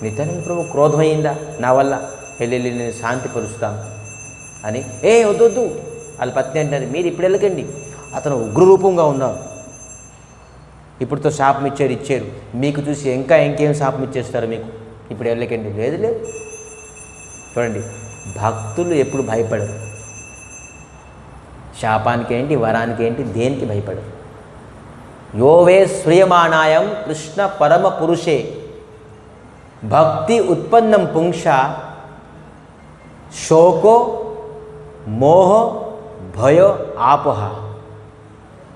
నిత్యానంద ప్రభు క్రోధమైందా నా వల్ల, వెళ్ళి నేను శాంతిపరుస్తాను అని. వద్దు వాళ్ళ పత్ని అంటారు, మీరు ఇప్పుడు వెళ్ళకండి, అతను ఉగ్రరూపంగా ఉన్నారు, ఇప్పుడుతో శాపం ఇచ్చారు, మీకు చూసి ఇంకేం శాపం ఇచ్చేస్తారు మీకు, ఇప్పుడు వెళ్ళకండి. లేదు చూడండి, భక్తులు ఎప్పుడు భయపడరు, శాపానికి ఏంటి, వరానికి ఏంటి, దేనికి భయపడరు. యోవే శ్రియమాణాయం కృష్ణ పరమ పురుషే భక్తి ఉత్పన్నం పుంక్ష శోకో మోహ భయో ఆపహ.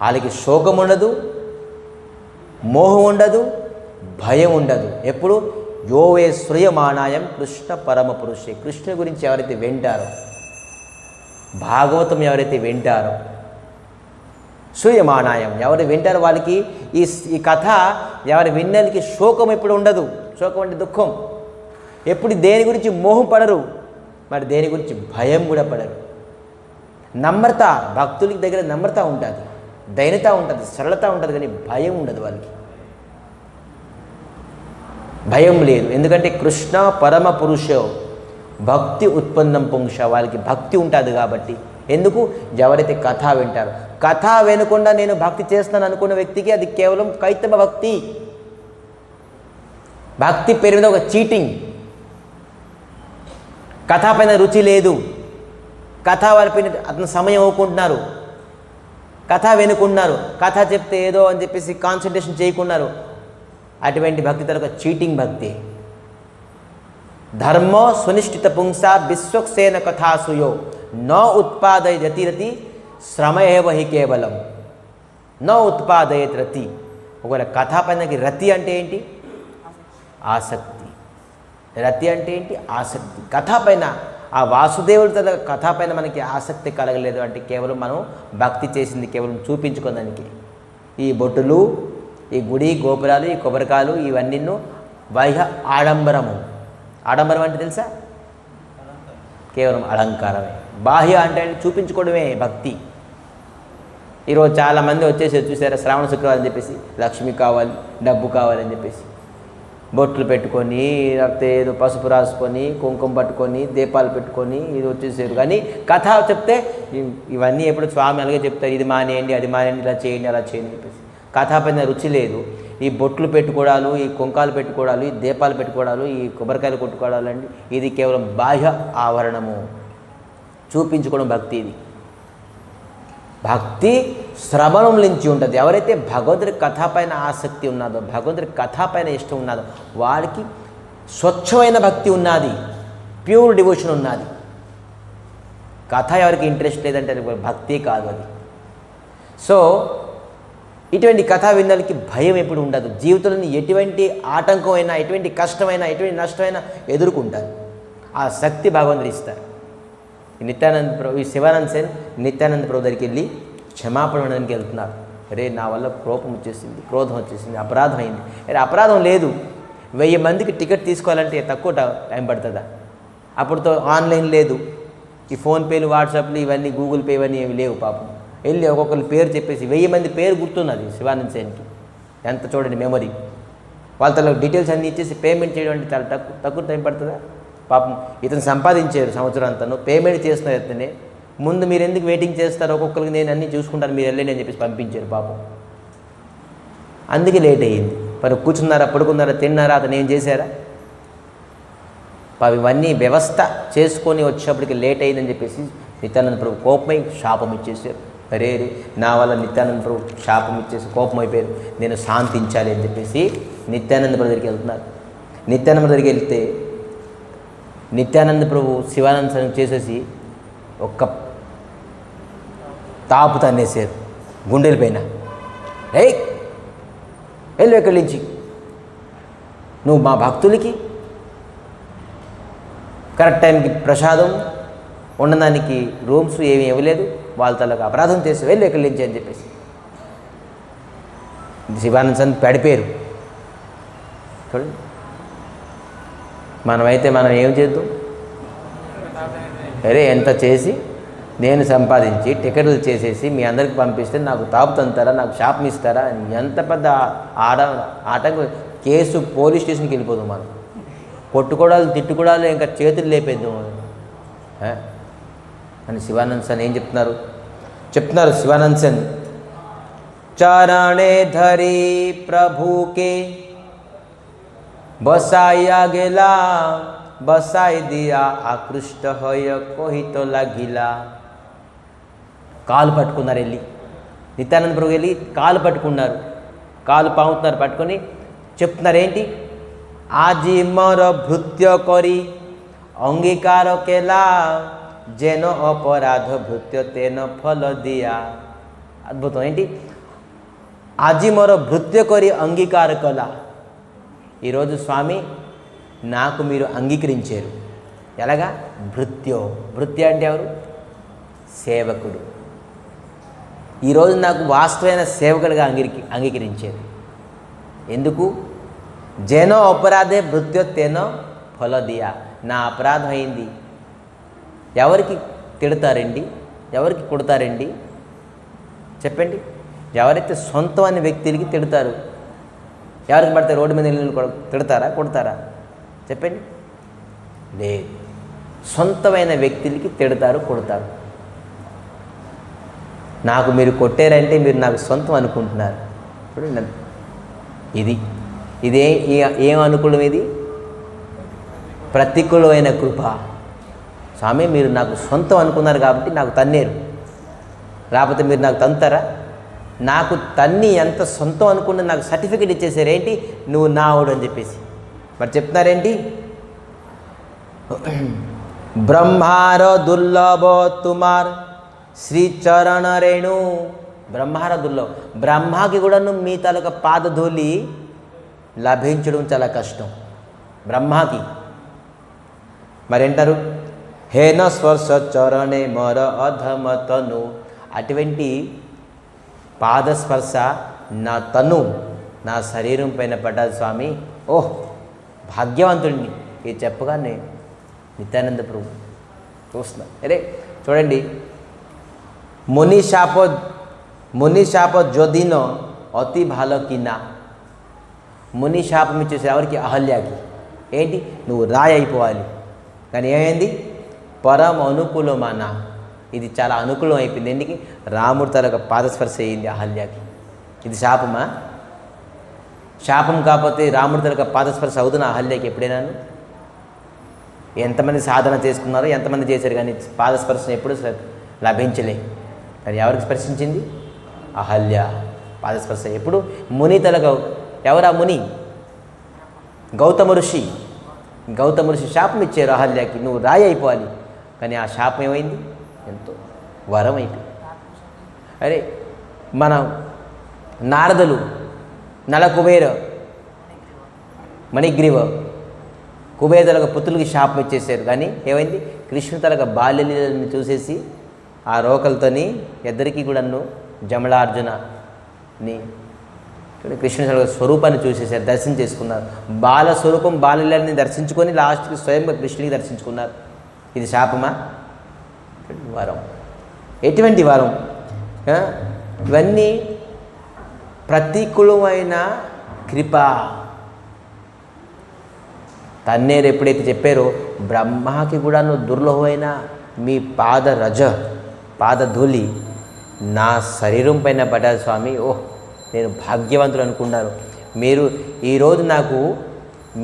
వాళ్ళకి శోకం ఉండదు, మోహం ఉండదు, భయం ఉండదు. ఎప్పుడు యోవే శ్రియమాణాయం కృష్ణ పరమ పురుషే. కృష్ణుని గురించి ఎవరైతే వింటారో, భాగవతం ఎవరైతే వింటారో, శ్రియమాణాయం ఎవరు వింటారో వాళ్ళకి ఈ కథ ఎవరు విన్నలకి శోకం ఎప్పుడు ఉండదు. శోకం అంటే దుఃఖం. ఎప్పుడు దేని గురించి మోహం పడరు, మరి దేని గురించి భయం కూడా పడరు. నమ్రత, భక్తులకి దగ్గర నమ్రత ఉంటుంది, దైనత ఉంటుంది, సరళత ఉంటుంది, కానీ భయం ఉండదు వాళ్ళకి. భయం లేదు. ఎందుకంటే కృష్ణ పరమ పురుషో భక్తి ఉత్పన్నం పుంక్ష. వాళ్ళకి భక్తి ఉంటుంది కాబట్టి. ఎందుకు? ఎవరైతే కథ వింటారో. కథ వినకుండా నేను భక్తి చేస్తాను అనుకున్న వ్యక్తికి అది కేవలం కైతవ భక్తి. భక్తి పేరు మీద ఒక చీటింగ్. కథ పైన రుచి లేదు, కథ వాళ్ళపైన అతను సమయం అవ్వకుంటున్నారు, కథ వినుకున్నారు, కథ చెప్తే ఏదో అని చెప్పేసి కాన్సన్ట్రేషన్ చేయకున్నారు. అటువంటి భక్తి తరొక చీటింగ్ భక్తి. ధర్మో సునిష్ఠిత పుంస విశ్వక్సేన కథాసుయో నో ఉత్పాదయ రతిరతి శ్రమయేవ హి కేవలం నో ఉత్పాదయత్ రతి. ఒకవేళ కథ పైనకి రతి అంటే ఏంటి? ఆసక్తి. రతి అంటే ఏంటి? ఆసక్తి. కథ పైన ఆ వాసుదేవుడి తన కథ పైన మనకి ఆసక్తి కలగలేదు అంటే కేవలం మనం భక్తి చేసింది కేవలం చూపించుకోవడానికి. ఈ బొట్టులు, ఈ గుడి గోపురాలు, ఈ కొబ్బరికాయలు ఇవన్నీ బాహ్య ఆడంబరము. ఆడంబరం అంటే తెలుసా? కేవలం అలంకారమే. బాహ్య అంటే చూపించుకోవడమే భక్తి. ఈరోజు చాలామంది వచ్చేసి చూసారా, శ్రావణ శుక్రవారం అని చెప్పేసి లక్ష్మి కావాలి, డబ్బు కావాలని చెప్పేసి బొట్లు పెట్టుకొని, లేకపోతే ఏదో పసుపు రాసుకొని, కుంకుమ పట్టుకొని, దీపాలు పెట్టుకొని ఇది వచ్చేసారు. కానీ కథ చెప్తే ఇవన్నీ ఎప్పుడు స్వామి అలాగే చెప్తారు, ఇది మానేయండి, అది మానేయండి, ఇలా చేయండి, అలా చేయండి చెప్పేసి. కథ పైన రుచి లేదు. ఈ బొట్లు పెట్టుకోవడాలు, ఈ కుంకాలు పెట్టుకోవడాలు, ఈ దీపాలు పెట్టుకోవడాలు, ఈ కొబ్బరికాయలు కొట్టుకోవడాలు అండి, ఇది కేవలం బాహ్య ఆవరణము, చూపించుకోవడం భక్తి. ఇది భక్తి శ్రవణం నుంచి ఉంటుంది. ఎవరైతే భగవంతుడి కథ పైన ఆసక్తి ఉన్నదో, భగవంతుడి కథ పైన ఇష్టం ఉన్నదో వాడికి స్వచ్ఛమైన భక్తి ఉన్నది, ప్యూర్ డివోషన్ ఉన్నది. కథ ఎవరికి ఇంట్రెస్ట్ లేదంటే అది భక్తి కాదు అది. సో ఇటువంటి కథ విన్నలకి భయం ఎప్పుడు ఉండదు. జీవితంలో ఎటువంటి ఆటంకమైనా, ఎటువంటి కష్టమైనా, ఎటువంటి నష్టమైనా ఎదుర్కొంటారు. ఆ శక్తి భగవంతుడు ఇస్తారు. నిత్యానంద ప్రభు, ఈ శివానంద సేన్ నిత్యానంద ప్రభు దగ్గరికి వెళ్ళి క్షమాపణ అడగడానికి వెళ్తున్నారు. అరే నా వల్ల కోపం వచ్చేసింది, క్రోధం వచ్చేసింది, అపరాధం అయింది. అరే అపరాధం లేదు, 1000 మందికి టికెట్ తీసుకోవాలంటే తక్కువ టైం పడుతుందా? అప్పుడుతో ఆన్లైన్ లేదు, ఈ ఫోన్పేలు, వాట్సాప్లు, ఇవన్నీ గూగుల్ పే ఇవన్నీ ఏమి లేవు. పాపం వెళ్ళి ఒక్కొక్కరి పేరు చెప్పేసి 1000 మంది పేరు గుర్తున్నది శివానంద సేన్కి. ఎంత చూడండి మెమరీ. వాళ్ళ తల డీటెయిల్స్ అన్నీ ఇచ్చేసి పేమెంట్ చేయడం అంటే చాలా తక్కువ టైం పడుతుందా? పాపం ఇతను సంపాదించారు సంవత్సరం అంతను, పేమెంట్ చేస్తున్నారు ఇతనే. ముందు మీరు ఎందుకు వెయిటింగ్ చేస్తారు, ఒక్కొక్కరికి నేను అన్నీ చూసుకుంటాను, మీరు వెళ్ళండి అని చెప్పేసి పంపించారు పాపం. అందుకే లేట్ అయ్యింది. మరి కూర్చున్నారా, పడుకున్నారా, తిన్నారా, అతను ఏం చేశారా? ఇవన్నీ వ్యవస్థ చేసుకొని వచ్చేప్పటికి లేట్ అయిందని చెప్పేసి నిత్యానంద ప్రభు కోపమై శాపం ఇచ్చేసారు. అరే నా వల్ల నిత్యానంద ప్రభు శాపం ఇచ్చేసి కోపం అయిపోయారు, నేను శాంతించాలి అని చెప్పేసి నిత్యానంద ప్రభు దగ్గరికి వెళ్తున్నారు. నిత్యానంద ప్రభు దగ్గరికి వెళ్తే నిత్యానంద ప్రభు శివానంద సేన్ చేసేసి ఒక్క తాపు తన్నేసారు గుండెల పైన. వెళ్ళు ఎక్కడి నుంచి, నువ్వు మా భక్తులకి కరెక్ట్ టైంకి ప్రసాదం ఉండడానికి రూమ్స్ ఏమీ ఇవ్వలేదు. వాళ్ళ తలకు అపరాధం చేసి వెళ్ళి ఎక్కడి నుంచి అని చెప్పేసి శివానంద సంత్ పడిపోయారు. చూడండి, మనమైతే మనం ఏం చేద్దాం? అరే ఎంత చేసి నేను సంపాదించి టికెట్లు చేసేసి మీ అందరికి పంపిస్తే నాకు తాపుతంటారా, నాకు శాపం ఇస్తారా అని ఎంత పెద్ద ఆటంకం. కేసు పోలీస్ స్టేషన్కి వెళ్ళిపోదాం. మనం కొట్టుకోవడాలు తిట్టుకోవడాలు ఇంకా చేతులు లేపేద్దాం అని శివానంద సన్ ఏం చెప్తున్నారు శివానంద సన్, చరణే ధరి ప్రభుకే బసాయా గెలా బసాయి దియా ఆకృష్ట హయ కోహితో లాగిలా. కాలు పట్టుకున్నారు, వెళ్ళి నిత్యానంద ప్రభు వెళ్ళి కాలు పట్టుకున్నారు, కాలు పాముతున్నారు, పట్టుకొని చెప్తున్నారు ఏంటి? ఆజి మర భృత్య కరి అంగీకార కేలా జెన అపరాధ భృత్య తేన ఫల దియా. అద్భుతం. ఏంటి? ఆజి మర భృత్య కరి అంగీకార కలా. ఈరోజు స్వామి నాకు మీరు అంగీకరించారు. ఎలాగా? భృత్య అంటే ఎవరు? సేవకుడు. ఈరోజు నాకు వాస్తవమైన సేవకుడిగా అంగీకరించారు. ఎందుకు? జేనో అపరాధే భృత్యో తేనో ఫలదియా. నా అపరాధం అయింది. ఎవరికి తిడతారండి? ఎవరికి కొడతారండి? చెప్పండి. ఎవరైతే సొంతం అనే వ్యక్తులకి తిడతారు. ఎవరికి పడితే రోడ్డు మీద తిడతారా, కొడతారా? చెప్పండి. లేదు, సొంతమైన వ్యక్తులకి తిడతారు, కొడతారు. నాకు మీరు కొట్టారంటే మీరు నాకు సొంతం అనుకుంటున్నారు. చూడండి, ఇదే ఏం అనుకూలం? ఇది ప్రతికూలమైన కృప. స్వామి మీరు నాకు సొంతం అనుకున్నారు కాబట్టి నాకు తన్నేరు, లేకపోతే మీరు నాకు తంతారా? నాకు తన్ని ఎంత సొంతం అనుకున్న నాకు సర్టిఫికెట్ ఇచ్చేసారు. ఏంటి? నువ్వు నావుడు అని చెప్పేసి. మరి చెప్తున్నారేంటి? బ్రహ్మార దుర్లభ తుమార్ శ్రీ చరణ రేణు. బ్రహ్మార దుర్లభ, బ్రహ్మాకి కూడాను మీ తాలూకా పాదధూళి లభించడం చాలా కష్టం బ్రహ్మాకి. మరేంటారు? హేన స్పర్శ చరణే మర అధమతను. అటువంటి పాదస్పర్శ నా తను, నా శరీరం పైన పడ్డాది స్వామి. ఓహ్ భాగ్యవంతుడిని. ఇది చెప్పగానే నిత్యానంద ప్రభు చూస్తున్నా. అరే చూడండి, ముని శాప జ్యోతిన అతి భాల కిన్నా. ముని శాపం ఇచ్చేసి ఎవరికి? అహల్యాకి. ఏంటి? నువ్వు రాయి అయిపోవాలి. కానీ ఏమైంది? పరమ అనుకూలమాన. ఇది చాలా అనుకూలం అయిపోయింది. ఎందుకు? రాముడి తల పాదస్పర్శ అయ్యింది అహల్యాకి. ఇది శాపమా? శాపం కాకపోతే రాముడి తల పాదస్పర్శ అవుతున్న అహల్యాకి ఎప్పుడైనాను? ఎంతమంది సాధన చేసుకున్నారో ఎంతమంది చేశారు, కానీ పాదస్పర్శం ఎప్పుడు లభించలే. కానీ ఎవరికి స్పర్శించింది? అహల్య పాదస్పర్శ. ఎప్పుడు? ముని తలక. ఎవరా ముని? గౌతమ ఋషి శాపం ఇచ్చారు అహల్యాకి, నువ్వు రాయి అయిపోవాలి. కానీ ఆ శాపం ఏమైంది? ఎంతో వరం అయిపోయింది. అరే మన నారదులు నల కుబేర మణిగ్రీవ కుబేరులకు పుత్రులకి శాపం ఇచ్చేసారు. కానీ ఏమైంది? కృష్ణుని తలక బాల్యలీలను చూసేసి ఆ రోకలతోని ఇద్దరికీ కూడాను జమలార్జునని కృష్ణుని స్వరూపాన్ని చూసేసారు, దర్శనం చేసుకున్నారు. బాల స్వరూపం బాల్యలీలని దర్శించుకొని లాస్ట్కి స్వయంగా కృష్ణునికి దర్శించుకున్నారు. ఇది శాపమా? వరం. ఎటువంటి వరం? ఇవన్నీ ప్రతికూలమైన కృప. తన్నేరు ఎప్పుడైతే చెప్పారో బ్రహ్మకి కూడాను దుర్లభమైన మీ పాదధూళి నా శరీరం పైన పడ్డారు స్వామి. ఓహ్ నేను భాగ్యవంతుడు అనుకున్నారు. మీరు ఈరోజు నాకు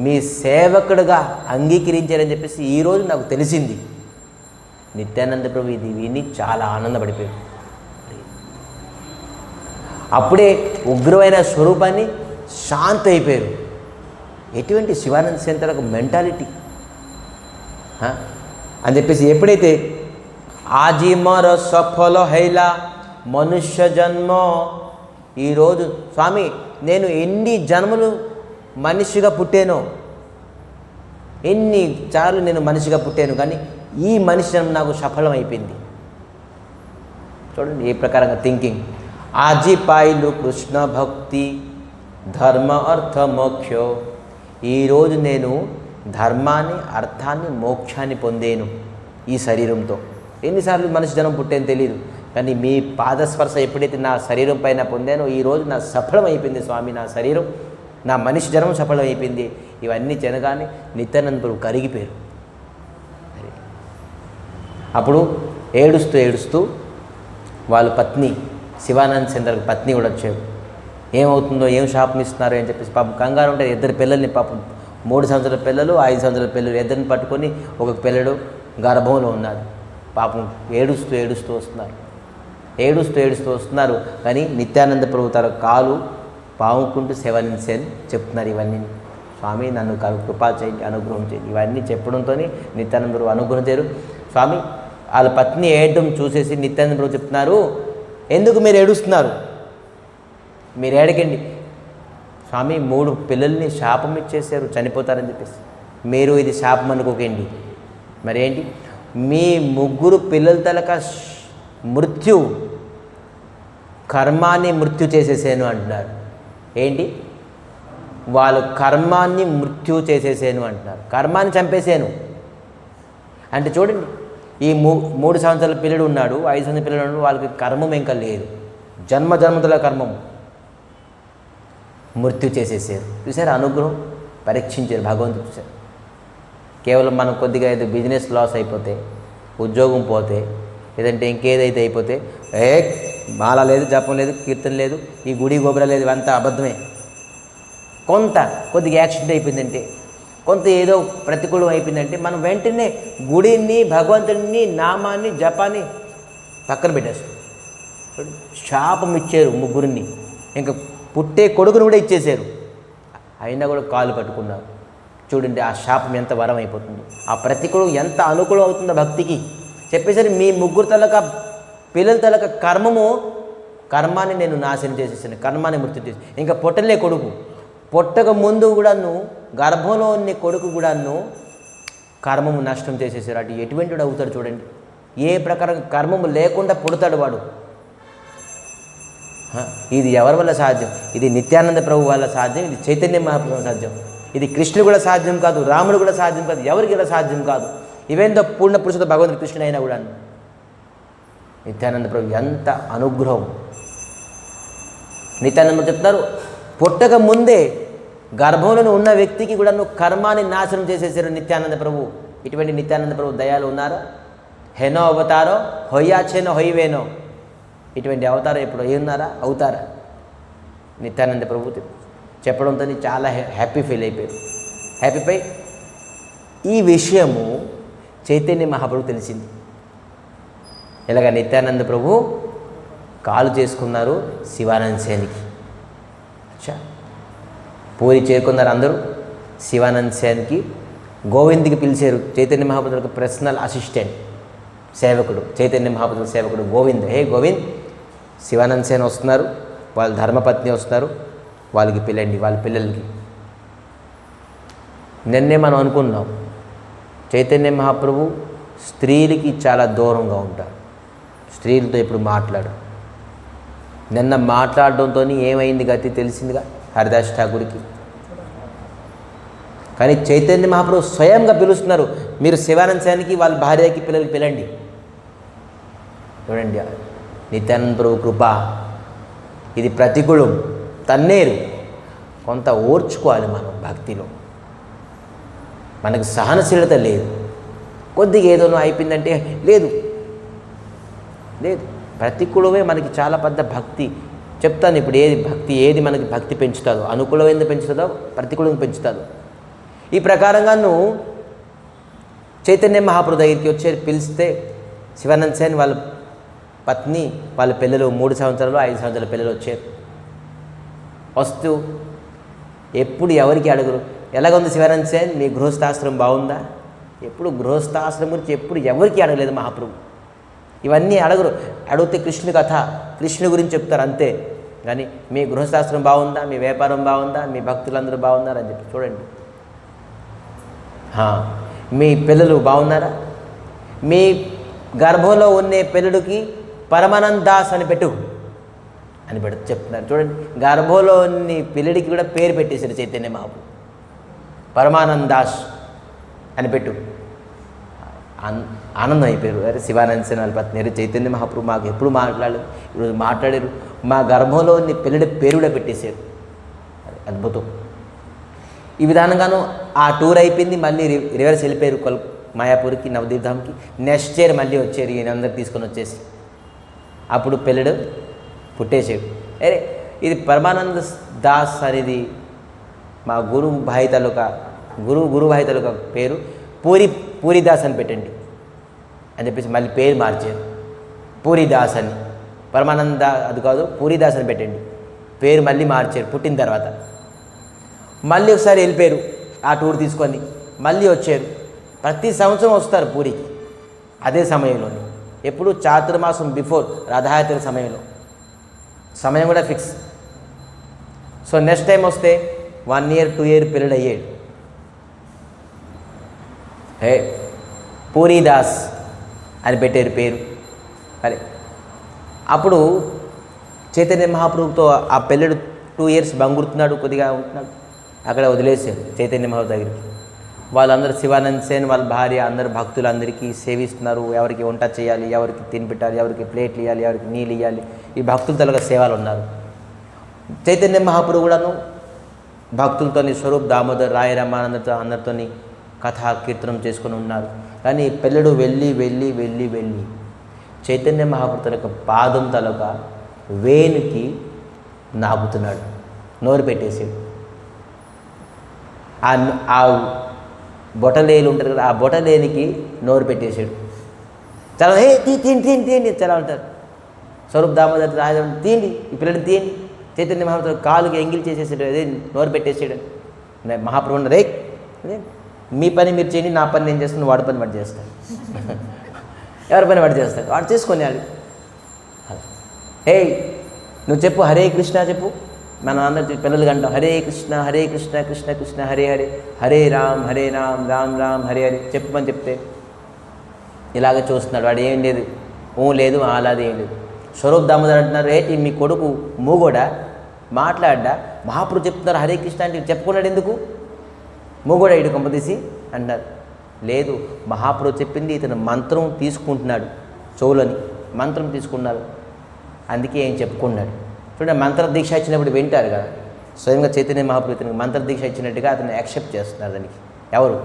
మీ సేవకుడుగా అంగీకరించారని చెప్పేసి ఈరోజు నాకు తెలిసింది. నిత్యానంద ప్రభు ఇది విని చాలా ఆనందపడిపోయారు. అప్పుడే ఉగ్రమైన స్వరూపాన్ని శాంతి అయిపోయారు. ఎటువంటి శివానంద సెంటర్ మెంటాలిటీ అని చెప్పేసి ఎప్పుడైతే ఆజీమర సఫల హైలా మనుష్య జన్మ. ఈరోజు స్వామి నేను ఎన్ని జన్మలు మనిషిగా పుట్టానో ఎన్నిసార్లు నేను మనిషిగా పుట్టాను, కానీ ఈ మనిషి జన్మ నాకు సఫలం అయిపోయింది. చూడండి ఏ ప్రకారంగా థింకింగ్. ఆజిపాయిలు కృష్ణ భక్తి ధర్మ అర్థ మోక్షో. ఈరోజు నేను ధర్మాన్ని, అర్థాన్ని, మోక్షాన్ని పొందేను ఈ శరీరంతో. ఎన్నిసార్లు మనిషి జన్మ పుట్టేని తెలియదు, కానీ మీ పాదస్పర్శ ఎప్పుడైతే నా శరీరం పైన పొందానో ఈరోజు నా సఫలం అయిపోయింది స్వామి, నా శరీరం, నా మనిషి జన్మ సఫలం అయిపోయింది. ఇవన్నీ జనగానే నిత్యానంద ప్రభు కరిగిపోయారు. అప్పుడు ఏడుస్తూ ఏడుస్తూ వాళ్ళ పత్ని శివానంద చంద్ర పత్ని కూడా వచ్చారు. ఏమవుతుందో, ఏం శాపం ఇస్తున్నారో అని చెప్పేసి పాపం కంగారు ఉంటే ఇద్దరు పిల్లల్ని, పాపం 3 సంవత్సరాల పిల్లలు, 5 సంవత్సరాల పిల్లలు, ఇద్దరిని పట్టుకొని ఒక పిల్లడు గర్భంలో ఉన్నాడు. పాపం ఏడుస్తూ ఏడుస్తూ వస్తున్నారు. కానీ నిత్యానంద ప్రభు తన కాలు పావుకుంటూ శివానంద చెప్తున్నారు ఇవన్నీ. స్వామి నన్ను కృపా చేయండి, అనుగ్రహం చేయండి. ఇవన్నీ చెప్పడంతో నిత్యానంద ప్రభు అనుగ్రహం చేయరు. స్వామి వాళ్ళ పత్ని ఏడడం చూసేసి నిత్యానంద ప్రభు చెప్తున్నారు, ఎందుకు మీరు ఏడుస్తున్నారు, మీరు ఏడకండి. స్వామి 3 పిల్లల్ని శాపం ఇచ్చేసారు, చనిపోతారని చెప్పేసి. మీరు ఇది శాపం అనుకోకండి. మరేంటి, మీ 3 పిల్లల తలక మృత్యు, కర్మాన్ని మృత్యు చేసేసాను అంటున్నారు. ఏంటి, వాళ్ళు కర్మాన్ని మృత్యు చేసేసాను అంటున్నారు. కర్మాన్ని చంపేసాను అంటే చూడండి, ఈ 3 సంవత్సరాల పిల్లడు ఉన్నాడు, 5 సంవత్సరాల పిల్లడు ఉన్నాడు, వాళ్ళకి కర్మం ఇంకా లేదు, జన్మజన్మతుల కర్మం మృత్యు చేసేసారు. చూసారు అనుగ్రహం, పరీక్షించారు భగవంతుడు. చూశారు, కేవలం మనం కొద్దిగా ఏదో బిజినెస్ లాస్ అయిపోతే, ఉద్యోగం పోతే, లేదంటే ఇంకేదైతే అయిపోతే, మాల లేదు, జపం లేదు, కీర్తన లేదు, ఈ గుడి గోపురం లేదు, ఇవంతా అబద్ధమే. కొద్దిగా యాక్సిడెంట్ అయిపోయిందంటే, కొంత ఏదో ప్రతికూలం అయిపోయిందంటే మనం వెంటనే గుడిని, భగవంతుడిని, నామాన్ని, జపాన్ని పక్కన పెట్టేస్తాం. శాపం ఇచ్చారు 3 ఇంకా పుట్టే కొడుకును కూడా ఇచ్చేశారు. అయినా కూడా కాలు పట్టుకున్నారు. చూడండి ఆ శాపం ఎంత వరం అయిపోతుంది, ఆ ప్రతికూలం ఎంత అనుకూలం అవుతుందో భక్తికి. చెప్పేసరి మీ 3 తలక పిల్లల తలక కర్మాన్ని నేను నాశనం చేసేసాను, కర్మాన్ని మృత్యు చేసి. ఇంకా పుట్టలే కొడుకు, పుట్టక ముందు కూడాను, గర్భంలో ఉన్న కొడుకు కూడాను కర్మము నష్టం చేసేసారు. అటు ఎటువంటి వాడు అవుతాడు చూడండి. ఏ ప్రకారం కర్మము లేకుండా పుడతాడు వాడు. ఇది ఎవరి వల్ల సాధ్యం? ఇది నిత్యానంద ప్రభు వల్ల సాధ్యం, ఇది చైతన్య మహాప్రభు సాధ్యం. ఇది కృష్ణుడు కూడా సాధ్యం కాదు, రాముడు కూడా సాధ్యం కాదు, ఎవరికి కూడా సాధ్యం కాదు. ఇవేందో పూర్ణ పురుషుడు భగవంతుడు కృష్ణుడు అయినా కూడా నిత్యానంద ప్రభు ఎంత అనుగ్రహం. నిత్యానంద చెప్తున్నారు, పుట్టక ముందే గర్భంలో ఉన్న వ్యక్తికి కూడా కర్మాన్ని నాశనం చేసేసారు నిత్యానంద ప్రభు. ఇటువంటి నిత్యానంద ప్రభు దయాలు ఉన్నారా? హెనో అవతారో హొయ్యాచేనో హొయ్యవేనో, ఇటువంటి అవతారం ఎప్పుడు ఉన్నారా? అవుతారా? నిత్యానంద ప్రభు చెప్పడంతో చాలా హ్యాపీ ఫీల్ అయిపోయారు. హ్యాపీపై ఈ విషయము చైతన్య మహాప్రభు తెలిసింది. ఇలాగ నిత్యానంద ప్రభు కాలు చేసుకున్నారు శివానంద సేనికి. అచ్చా, పూరి చేరుకున్నారు అందరూ. శివానంద సేన్కి గోవింద్కి పిలిచారు. చైతన్య మహాప్రభుకి పర్సనల్ అసిస్టెంట్, సేవకుడు, చైతన్య మహాప్రభు సేవకుడు గోవింద్. హే గోవింద్, శివానంద సేన వస్తున్నారు, వాళ్ళ ధర్మపత్ని వస్తున్నారు, వాళ్ళకి పిల్లండి, వాళ్ళ పిల్లలకి. నిన్నే మనం అనుకున్నాం, చైతన్య మహాప్రభు స్త్రీలకి చాలా దూరంగా ఉంటారు, స్త్రీలతో ఇప్పుడు మాట్లాడు. నిన్న మాట్లాడడంతో ఏమైంది గతి తెలిసిందిగా హరిదాస్ ఠాకూర్కి. కానీ చైతన్య మహాప్రభు స్వయంగా పిలుస్తున్నారు, మీరు శివానంద సేనకి వాళ్ళ భార్యకి పిల్లలకి పిలండి. చూడండి నిత్యానంద ప్రభు కృప. ఇది ప్రతికూలం, తన్నేరు. కొంత ఓర్చుకోవాలి మనం భక్తిలో. మనకు సహనశీలత లేదు. కొద్దిగా ఏదోనో అయిపోయిందంటే లేదు, ప్రతికూలమే మనకి చాలా పెద్ద భక్తి. చెప్తాను ఇప్పుడు ఏది మనకి భక్తి పెంచుతుందో, అనుకూలమైనది పెంచుతుందో, ప్రతికూలంగా పెంచుతుందో. ఈ ప్రకారంగాను చైతన్య మహాప్రభు దగ్గరికి వచ్చి పిలిస్తే శివానంద సేన్ వాళ్ళ పత్ని, వాళ్ళ పిల్లలు 3 సంవత్సరాలు 5 సంవత్సరాల పిల్లలు వచ్చారు. వస్తూ ఎప్పుడు ఎవరికి అడుగురు, ఎలాగుంది శివానంద సేన్, మీ గృహస్థాశ్రమం బాగుందా? ఎప్పుడు గృహస్థాశ్రమం గురించి ఎప్పుడు ఎవరికి అడగలేదు మహాప్రభు. ఇవన్నీ అడగరు. అడిగితే కృష్ణుని కథ, కృష్ణుని గురించి చెప్తారు అంతే. కానీ మీ గృహస్థాశ్రమం బాగుందా, మీ వ్యాపారం బాగుందా, మీ భక్తులందరూ బాగున్నారని చెప్పి చూడండి. మీ పిల్లలు బాగున్నారా? మీ గర్భంలో ఉన్న పిల్లడికి పరమానంద్ దాస్ అని పెట్టు అని చెప్తున్నారు. చూడండి, గర్భంలో ఉన్న పిల్లడికి కూడా పేరు పెట్టేశారు చైతన్య మహాప్రభు. పరమానంద్ దాస్ అని పెట్టు. ఆనందం అయిపోయారు. అరే శివానంద సేన వాళ్ళ పత్ని చైతన్య మహాప్రభు మాకు ఎప్పుడు మాట్లాడలేదు, ఈరోజు మాట్లాడారు. మా గర్భంలో ఉన్న పిల్లడి పేరు కూడా పెట్టేశారు. అద్భుతం. ఈ విధానంగాను ఆ టూర్ అయిపోయింది. మళ్ళీ రివర్స్ వెళ్ళిపోయారు మాయాపూర్కి, నవదీప్ ధామ్కి. నెక్స్ట్ ఇయర్ మళ్ళీ వచ్చారు ఈయనందరూ తీసుకొని వచ్చేసి. అప్పుడు పిల్లడు పుట్టేసాడు. అరే ఇది పరమానంద దాస్ అనేది మా గురు భాయ్ తాలూకా పేరు పూరిదాస్ అని పెట్టండి అని చెప్పేసి మళ్ళీ పేరు మార్చారు. పూరిదాస్ అని, పరమానంద అది కాదు, పూరిదాస్ అని పెట్టండి. పేరు మళ్ళీ మార్చారు పుట్టిన తర్వాత. మళ్ళీ ఒకసారి వెళ్ళిపోయారు ఆ టూర్ తీసుకొని. మళ్ళీ వచ్చారు. ప్రతి సంవత్సరం వస్తారు పూరికి అదే సమయంలోని. ఎప్పుడు చాతుర్మాసం బిఫోర్ రథయాత్ర సమయం కూడా ఫిక్స్. సో నెక్స్ట్ టైం వస్తే 1 year 2 year పిల్లడు అయ్యాడు. పూరిదాస్ అని పెట్టారు పేరు. అరే అప్పుడు చైతన్య మహాప్రభుతో ఆ పిల్లడు 2 years బంగురుతున్నాడు, కొద్దిగా ఉంటున్నాడు. అక్కడ వదిలేశారు చైతన్య మహాప్రభు దగ్గరికి. వాళ్ళందరూ శివానంద సేన్ వాళ్ళ భార్య అందరు భక్తులందరికీ సేవిస్తున్నారు. ఎవరికి వంట చేయాలి, ఎవరికి తినిపెట్టాలి, ఎవరికి ప్లేట్లు ఇవ్వాలి, ఎవరికి నీళ్ళు ఇవ్వాలి, ఈ భక్తుల తలగా సేవలు ఉన్నారు. చైతన్య మహాప్రభు కూడాను భక్తులతో స్వరూప్ దామోదర్ రాయ రామానందతో అందరితో కథా కీర్తనం చేసుకొని ఉన్నారు. కానీ పిల్లడు వెళ్ళి వెళ్ళి వెళ్ళి వెళ్ళి చైతన్య మహాప్రభు తలక పాదం తలక వేణుకి నాగుతున్నాడు, నోరు పెట్టేసాడు. ఆ బొటలేలు ఉంటారు కదా, ఆ బొటలేనికి నోరు పెట్టేసాడు. చాలా తీయండి చాలా ఉంటారు. స్వరూప్ దామోదర్ రాజం తీయండి, ఈ పిల్లడిని తీయండి. చైతన్య మహాప్రభు కాలుకి ఎంగిల్ చేసేసాడు, అదే నోరు పెట్టేసాడు. మహాప్రభు అదే మీ పని మీరు చేయండి, నా పని నేను చేస్తాను, వాడి పని వాడు చేస్తాను. ఎవరి పని వాడు చేస్తాడు, వాడు చేసుకొని వాడు. నువ్వు చెప్పు హరే కృష్ణ చెప్పు. మనం అందరి పిల్లలు అంటాం హరే కృష్ణ కృష్ణ కృష్ణ హరే హరే, హరే రామ్ రామ్ రామ్ హరే హరే చెప్పమని చెప్తే ఇలాగ చూస్తున్నాడు. వాడు ఏం లేదు, లేదు అలాది ఏం లేదు. స్వరూప్ దామోదర్ అంటున్నారు, మీ కొడుకు మూగోడా, మాట్లాడ్డా? మహాప్రభు చెప్తున్నారు హరే కృష్ణ అంటే చెప్పుకున్నాడు ఎందుకు? మూగోడా ఇటు కొంపదీసి అంటారు. లేదు, మహాప్రభు చెప్పింది ఇతను మంత్రం తీసుకుంటున్నాడు, చెవులని మంత్రం తీసుకున్నారు, అందుకే ఏం చెప్పుకున్నాడు. చూడండి, మంత్ర దీక్ష ఇచ్చినప్పుడు వింటారు కదా, స్వయంగా చైతన్య మహాప్రభు ఇతనికి మంత్ర దీక్ష ఇచ్చినట్టుగా అతను యాక్సెప్ట్ చేస్తున్నారు. దానికి ఎవరు?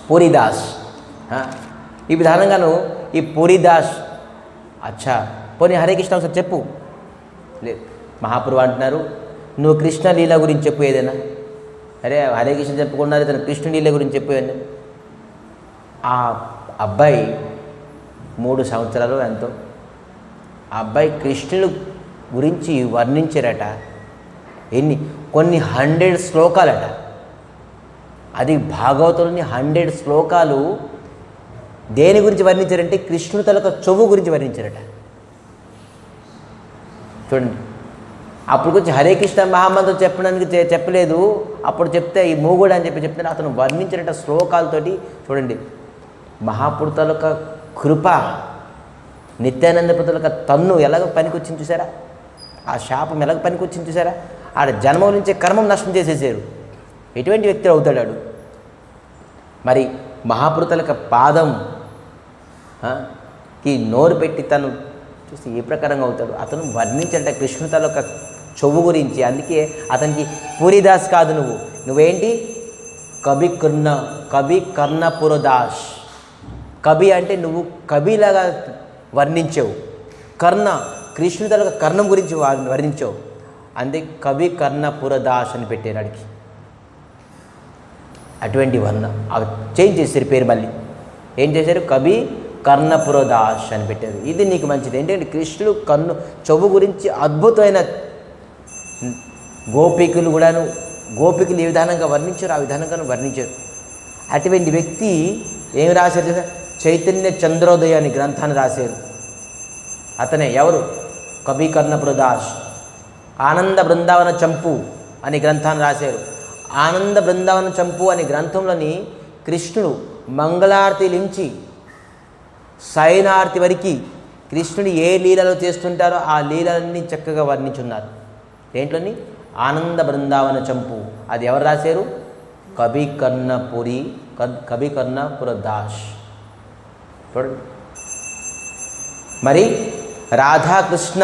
పూరిదాస్. ఈ విధానంగాను ఈ పూరిదాస్ అచ్చా పోనీ హరే కృష్ణ ఒకసారి చెప్పు. లేదు, మహాప్రభు అంటున్నారు నువ్వు కృష్ణ లీల గురించి చెప్పు ఏదైనా. అరే హరే కృష్ణ చెప్పుకున్నారు, ఇతను కృష్ణ లీల గురించి చెప్పు. ఆ అబ్బాయి 3 సంవత్సరాలు ఎంతో ఆ అబ్బాయి కృష్ణుడు గురించి వర్ణించారట. కొన్ని 100 శ్లోకాలట. అది భాగవతంలోని 100 శ్లోకాలు దేని గురించి వర్ణించారంటే కృష్ణుడు తలక చెవు గురించి వర్ణించారట. చూడండి, అప్పుడు కొంచెం హరే కృష్ణ మహామంత్రం చెప్పడానికి చెప్పలేదు, అప్పుడు చెప్తే ఈ మూగుడు అని చెప్తే అతను వర్ణించారట శ్లోకాలతోటి. చూడండి, మహాపురుషుల తలక కృప, నిత్యానంద పుత్రుల తన్ను ఎలాగ పనికొచ్చింది చూసారా, ఆ శాపం ఎలాగ పనికొచ్చింది చూసారా. ఆడ జన్మ నుంచే కర్మం నష్టం చేసేసారు. ఎటువంటి వ్యక్తి అవుతాడు? మరి మహాపురుషుల పాదం కి నోరు పెట్టి తను చూసి ఏ ప్రకారంగా అవుతాడు? అతను వర్ణించట కృష్ణుని తలొక చెవు గురించి. అందుకే అతనికి పూరిదాస్ కాదు, నువ్వేంటి కవి కర్ణపురదాస్. కవి అంటే నువ్వు కవిలాగా వర్ణించావు, కృష్ణుని తలొక కర్ణం గురించి వర్ణించావు, అందుకే కవి కర్ణపురదాస్ అని పెట్టారు అడిగి. అటువంటి వర్ణ అవి చేంజ్ చేశారు పేరు. మళ్ళీ ఏం చేశారు? కవి కర్ణపురదాస్ అని పెట్టారు. ఇది నీకు మంచిది. ఏంటంటే కృష్ణుడు చెవు గురించి అద్భుతమైన గోపికలు ఏ విధానంగా వర్ణించారు ఆ విధానంగా వర్ణించారు. అటువంటి వ్యక్తి ఏమి రాశారు? చైతన్య చంద్రోదయ అని గ్రంథాన్ని రాశారు. అతనే ఎవరు? కవి కర్ణపురదాస్. ఆనంద బృందావన చంపు అనే గ్రంథాన్ని రాశారు. ఆనంద బృందావన చంపు అనే గ్రంథంలోని కృష్ణుడు మంగళారతి నుంచి శయనార్తి వరకు కృష్ణుడు ఏ లీలలో చేస్తుంటారో ఆ లీలలన్నీ చక్కగా వర్ణించున్నారు. దేంట్లోని ఆనంద బృందావన చంపు. అది ఎవరు రాశారు? కవికర్ణపుర దాస్. చూడండి. మరి రాధాకృష్ణ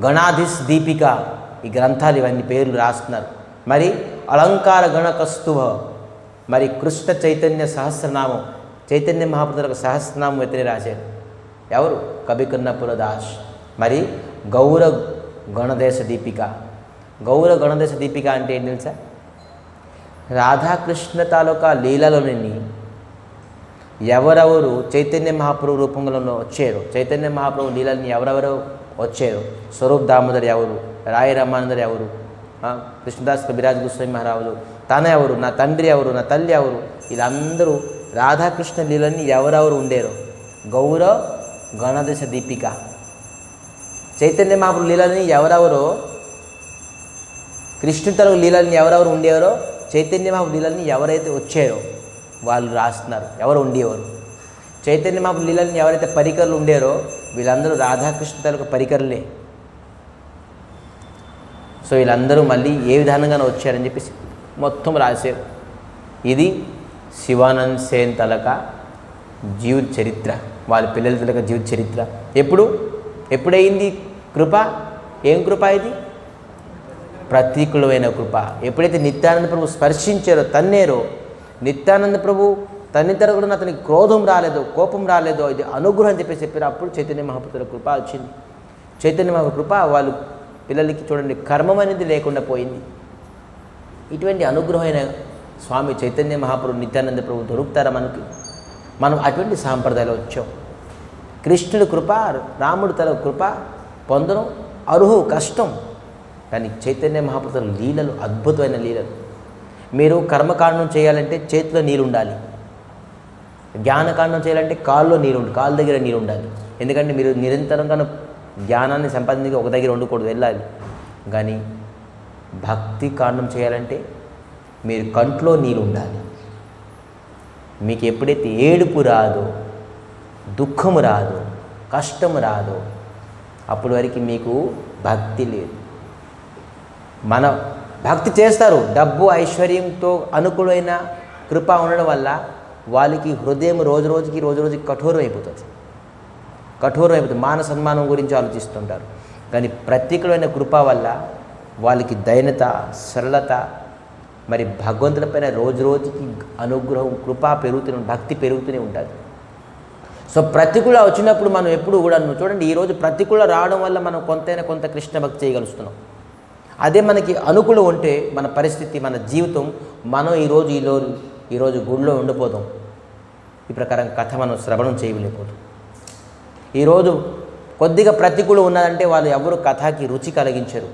గణాధిస్ దీపిక ఈ గ్రంథాలు ఇవన్నీ పేర్లు రాస్తున్నారు. మరి అలంకార గణ కస్తుభ, మరి కృష్ణ చైతన్య సహస్రనామం, చైతన్య మహాప్రభులకు సహస్రనామం ఎత్తిని రాశారు. ఎవరు? కవికర్ణపుర దాస్. మరి గౌర గణదేశ దీపిక. గౌర గణదేశ దీపిక అంటే ఏంటి తెలుసా? రాధాకృష్ణ తాలూకా లీలలోని ఎవరెవరు చైతన్య మహాప్రభు రూపంలో వచ్చారు, చైతన్య మహాప్రభు లీలల్ని ఎవరెవరు వచ్చారు, స్వరూప్ దామోదర్ ఎవరు, రాయ రామానందర్ ఎవరు, కృష్ణదాస్ కవిరాజ్ గోస్వామి మహారాజులు, తన ఎవరు, నా తండ్రి ఎవరు, నా తల్లి ఎవరు, వీళ్ళందరూ రాధాకృష్ణ లీలల్ని ఎవరెవరు ఉండేరు. గౌర గణదేశ దీపిక. చైతన్య మహాప్రభు లీలల్ని ఎవరెవరో, కృష్ణుడి తరగతి లీలల్ని ఎవరెవరు ఉండేవారో, చైతన్య మహాప్రభు లీలల్ని ఎవరైతే వచ్చారో వాళ్ళు రాస్తున్నారు ఎవరు ఉండేవారు. చైతన్య మహాప్రభు లీలల్ని ఎవరైతే పరికరులు ఉండేరో వీళ్ళందరూ రాధాకృష్ణ తాలూకా పరికరులే. సో వీళ్ళందరూ మళ్ళీ ఏ విధానంగానే వచ్చారని చెప్పేసి మొత్తం రాశారు. ఇది శివానంద్ సేన్ తలక జీవిత చరిత్ర, వాళ్ళ పిల్లల తలక జీవిత చరిత్ర. ఎప్పుడైంది కృప? ఏం కృప ఇది? ప్రతీకులమైన కృప. ఎప్పుడైతే నిత్యానంద ప్రభు స్పర్శించారో, తన్నేరో, నిత్యానంద ప్రభు తన్నితర కూడా అతనికి క్రోధం రాలేదో, కోపం రాలేదో, ఇది అనుగ్రహం అని చెప్పేసి చెప్పారు. అప్పుడు చైతన్య మహాప్రభుల కృప వచ్చింది. చైతన్య మహాప్రభు కృప వాళ్ళు పిల్లలకి చూడండి కర్మం అనేది లేకుండా పోయింది. ఇటువంటి అనుగ్రహమైన స్వామి చైతన్య మహాప్రభు నిత్యానంద ప్రభు దొరుకుతారా మనకి? మనం అటువంటి సాంప్రదాయాలు వచ్చాం. కృష్ణుడి కృప, రాముడి తల కృప పొందడం అర్హు కష్టం. కానీ చైతన్య మహాప్రభు లీలలు అద్భుతమైన లీలలు. మీరు కర్మకాండం చేయాలంటే చేతిలో నీరు ఉండాలి, జ్ఞానకాండం చేయాలంటే కాళ్ళ దగ్గర నీరు ఉండాలి. ఎందుకంటే మీరు నిరంతరంగా జ్ఞానాన్ని సంపాదించి ఒక దగ్గర ఉండకూడదు, వెళ్ళాలి. కానీ భక్తి కాండం చేయాలంటే మీరు కంట్లో నీరు ఉండాలి. మీకు ఎప్పుడైతే ఏడుపు రాదో, దుఃఖము రాదో, కష్టము రాదో అప్పటి వరకు మీకు భక్తి లేదు. మన భక్తి చేస్తారు, డబ్బు ఐశ్వర్యంతో అనుకూలమైన కృప ఉండడం వల్ల వాళ్ళకి హృదయం రోజు రోజుకి కఠోరం అయిపోతుంది. మాన సన్మానం గురించి ఆలోచిస్తుంటారు. కానీ ప్రత్యేకమైన కృప వల్ల వాళ్ళకి దైనత, సరళత, మరి భగవంతులపైన రోజు రోజుకి అనుగ్రహం, కృప పెరుగుతూనే, భక్తి పెరుగుతూనే ఉంటుంది. సో ప్రతికూల వచ్చినప్పుడు మనం ఎప్పుడు కూడా చూడండి, ఈరోజు ప్రతికూల రావడం వల్ల మనం కొంత కృష్ణ భక్తి చేయగలుగుతున్నాం. అదే మనకి అనుకూలం ఉంటే మన పరిస్థితి, మన జీవితం, మనం ఈరోజు గుడిలో ఉండిపోతాం. ఈ ప్రకారం కథ మనం శ్రవణం చేయలేకపోతాం. ఈరోజు కొద్దిగా ప్రతికూలం ఉన్నదంటే వాళ్ళు ఎవరు కథకి రుచి కలిగించరు.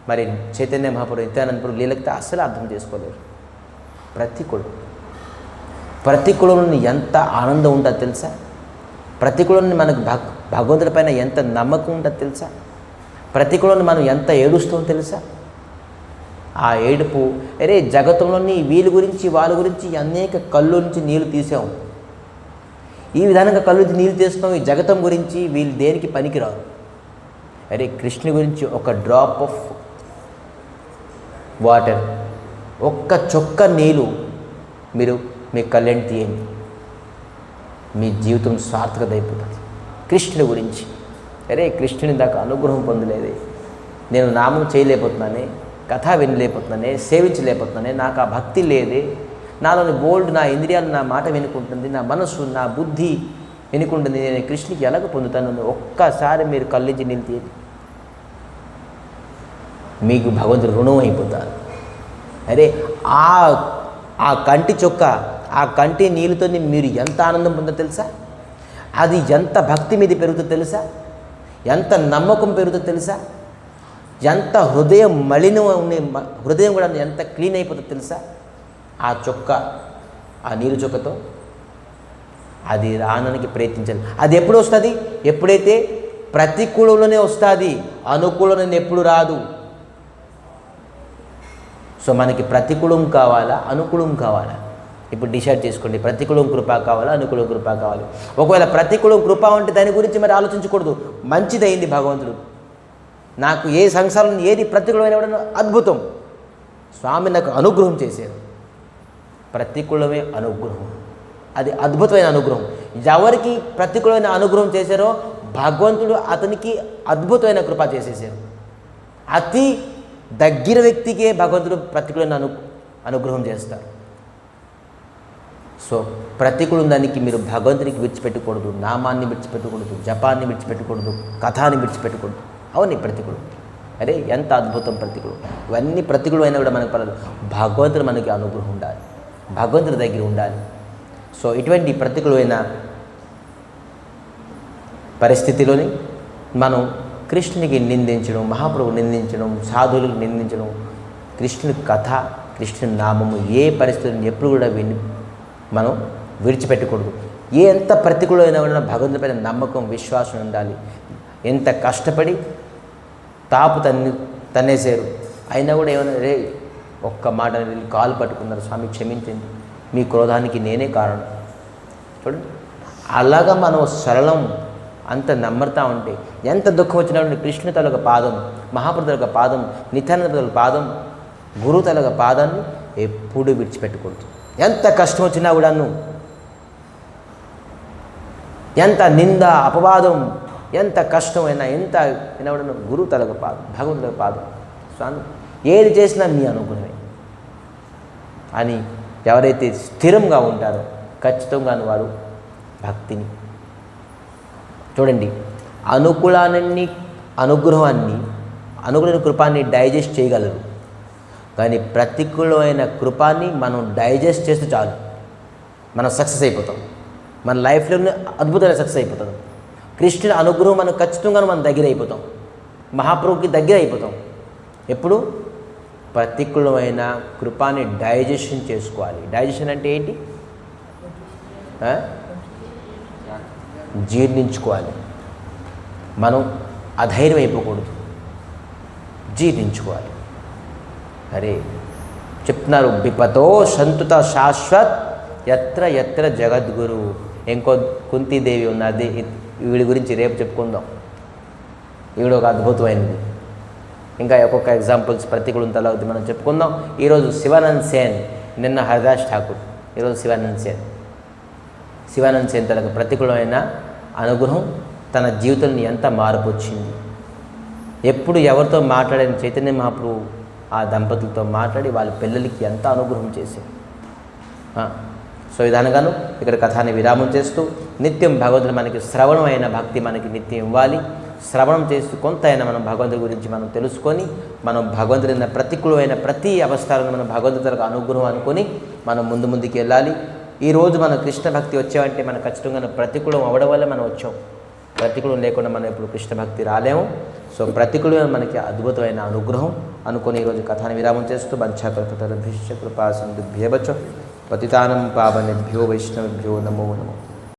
మరి చైతన్య మహాప్రభు, నిత్యానందపురం లీలకి అస్సలు అర్థం చేసుకోలేరు. ప్రతికూలంలో ఎంత ఆనందం ఉంటుందో తెలుసా? ప్రతికూలంలో మనకు భగవంతుడి పైన ఎంత నమ్మకం ఉంటుందో తెలుసా? ప్రతికూలంలో మనం ఎంత ఏడుస్తామో తెలుసా? ఆ ఏడుపు, అరే జగత్తులోని వీళ్ళ గురించి వాళ్ళ గురించి అనేక కళ్ళు నుంచి నీళ్ళు తీసాం, ఈ విధానంగా కళ్ళు నుంచి నీళ్ళు తీస్తున్నాం, ఈ జగతం గురించి వీళ్ళు దేనికి పనికిరారు. అరే కృష్ణుని గురించి ఒక డ్రాప్ ఆఫ్ వాటర్, ఒక్క చొక్క నీళ్ళు మీరు మీ కళ్ళని తీయండి, మీ జీవితం సార్థకత అయిపోతుంది. కృష్ణుని గురించి, అరే కృష్ణుని దాకా అనుగ్రహం పొందలేదే, నేను నామం చేయలేకపోతున్నానే, కథ వినలేకపోతున్నానే, సేవించలేకపోతున్నానే, నాకు ఆ భక్తి లేదే, నాలోని బోల్డ్, నా ఇంద్రియాలు నా మాట వినుకుంటుంది, నా మనసు, నా బుద్ధి వినుకుంటుంది, నేను కృష్ణునికి ఎలాగ పొందుతాను? ఒక్కసారి మీరు కళ్ళించి నీళ్ళు తీయండి, మీకు భగవంతుడు రుణం అయిపోతారు. అరే ఆ కంటి చొక్క, ఆ కంటి నీళ్ళతో మీరు ఎంత ఆనందం పొందో తెలుసా? అది ఎంత భక్తి మీద పెరుగుతుందో తెలుసా? ఎంత నమ్మకం పెరుగుతుందో తెలుసా? ఎంత హృదయం మలినం, హృదయం కూడా ఎంత క్లీన్ అయిపోతుందో తెలుసా? ఆ చొక్క, ఆ నీరు చొక్కతో అది రావడానికి ప్రయత్నించాలి. అది ఎప్పుడు వస్తుంది? ఎప్పుడైతే ప్రతికూలంలోనే వస్తుంది, అనుకూలంలో ఎప్పుడు రాదు. సో మనకి ప్రతికూలం కావాలా, అనుకూలం కావాలా? ఇప్పుడు డిసైడ్ చేసుకోండి. ప్రతికూలం కృప కావాలా, అనుకూలం కృప కావాలి? ఒకవేళ ప్రతికూలం కృప ఉంటే దాని గురించి మరి ఆలోచించకూడదు. మంచిదైంది భగవంతుడు, నాకు ఏ సంసారం ఏది ప్రతికూలమైన అద్భుతం, స్వామి నాకు అనుగ్రహం చేశారు. ప్రతికూలమే అనుగ్రహం, అది అద్భుతమైన అనుగ్రహం. ఎవరికి ప్రతికూలమైన అనుగ్రహం చేశారో భగవంతుడు అతనికి అద్భుతమైన కృప చేసేసారు. అతి దగ్గర వ్యక్తికే భగవంతుడు ప్రతికూలమైన అనుగ్రహం చేస్తారు. సో ప్రతికూలం దానికి మీరు భగవంతునికి విడిచిపెట్టకూడదు, నామాన్ని విడిచిపెట్టకూడదు, జపాన్ని విడిచిపెట్టకూడదు, కథాన్ని విడిచిపెట్టకూడదు. అవును ప్రతికూలం, అరే ఎంత అద్భుతం ప్రతికూలం. ఇవన్నీ ప్రతికూలం అయినా కూడా మనకు పర్లేదు, భగవంతుడు మనకి అనుగ్రహం ఉండాలి, భగవంతుడి దగ్గర ఉండాలి. సో ఇటువంటి ప్రతికూలమైన పరిస్థితిలోని మనం కృష్ణునికి నిందించడం, మహాప్రభువు నిందించడం, సాధువులకు నిందించడం, కృష్ణుని కథ, కృష్ణుని నామము ఏ పరిస్థితులను ఎప్పుడు కూడా మనం విడిచిపెట్టకూడదు. ఎంత ప్రతికూలమైన కూడా భగవంతుడిపైన నమ్మకం, విశ్వాసం ఉండాలి. ఎంత కష్టపడి తాపు తన్నేశారు, అయినా కూడా ఏమన్నా రే ఒక్క మాట కాలు పట్టుకున్నారు, స్వామి క్షమించండి, మీ క్రోధానికి నేనే కారణం. చూడండి, అలాగా మనం సరళం, అంత నమ్రత ఉంటే ఎంత దుఃఖం వచ్చినప్పుడు కృష్ణు తలొక పాదం, మహాప్రభు తలొక పాదం, నిత్యానంద తలొక పాదం, గురువు తలొక పాదాన్ని ఎప్పుడు విడిచిపెట్టకూడదు. ఎంత కష్టం వచ్చినా కూడాను, ఎంత నింద అపవాదం, ఎంత కష్టమైనా ఎంత అయినా కూడా గురువు తలొక పాదం, భగవంతుల పాదం, స్వామి ఏది చేసినా మీ అనుగ్రహమే అని ఎవరైతే స్థిరంగా ఉంటారో ఖచ్చితంగా వారు భక్తిని చూడండి, అనుగ్రహాన్ని అనుకూలమైన కృపాన్ని డైజెస్ట్ చేయగలరు. కానీ ప్రతికూలమైన కృపాన్ని మనం డైజెస్ట్ చేస్తే చాలు, మనం సక్సెస్ అయిపోతాం, మన లైఫ్లోనే అద్భుతమైన సక్సెస్ అయిపోతాం. కృష్ణుని అనుగ్రహం మనం ఖచ్చితంగా మనం దగ్గర అయిపోతాం, మహాప్రభుకి దగ్గర అయిపోతాం. ఎప్పుడు ప్రతికూలమైన కృపాన్ని డైజెషన్ చేసుకోవాలి. డైజెషన్ అంటే ఏంటి? జీర్ణించుకోవాలి. మనం అధైర్యం అయిపోకూడదు, జీర్ణించుకోవాలి. అరే చెప్తున్నారు, విపతో సంతుత శాశ్వత్ ఎత్ర ఎత్ర జగద్గురు. ఇంకో కుంతీదేవి ఉన్నది, వీడి గురించి రేపు చెప్పుకుందాం. ఈవిడ ఒక అద్భుతమైనది. ఇంకా ఒక్కొక్క ఎగ్జాంపుల్స్ ప్రతికూలం తలవుతుంది మనం చెప్పుకుందాం. ఈరోజు శివానంద్ సేన్, నిన్న హరిదాస్ ఠాకూర్, ఈరోజు శివానంద్ సేన్. శివానంద్ సేన్ తనకు ప్రతికూలమైన అనుగ్రహం తన జీవితంలో ఎంత మార్పు వచ్చింది. ఎప్పుడు ఎవరితో మాట్లాడిన చైతన్య మహాప్రభు ఆ దంపతులతో మాట్లాడి వాళ్ళ పిల్లలకి ఎంత అనుగ్రహం చేశారు. సో విధానంగాను ఇక్కడ కథాన్ని విరామం చేస్తూ నిత్యం భగవంతుడు మనకి శ్రవణమైన భక్తి మనకి నిత్యం ఇవ్వాలి. శ్రవణం చేస్తూ కొంత అయినా మనం భగవంతుడి గురించి మనం తెలుసుకొని మనం భగవంతుడైన ప్రతికూలమైన ప్రతి అవస్థలను మనం భగవంతుడికి అనుగ్రహం అనుకొని మనం ముందుకు వెళ్ళాలి. ఈరోజు మనం కృష్ణ భక్తి వచ్చామంటే మనం ఖచ్చితంగా ప్రతికూలం అవ్వడం వల్ల మనం వచ్చాం. ప్రతికూలం లేకుండా మనం ఇప్పుడు కృష్ణ భక్తి రాలేము. సో ప్రతికూలమైన మనకి అద్భుతమైన అనుగ్రహం అనుకుని ఈరోజు కథాన్ని విరామం చేస్తూ బంఛాకల్పతరుభ్యశ్చ కృపా సింధుభ్యో పతితానం పావనేభ్యో వైష్ణవేభ్యో నమో నమో.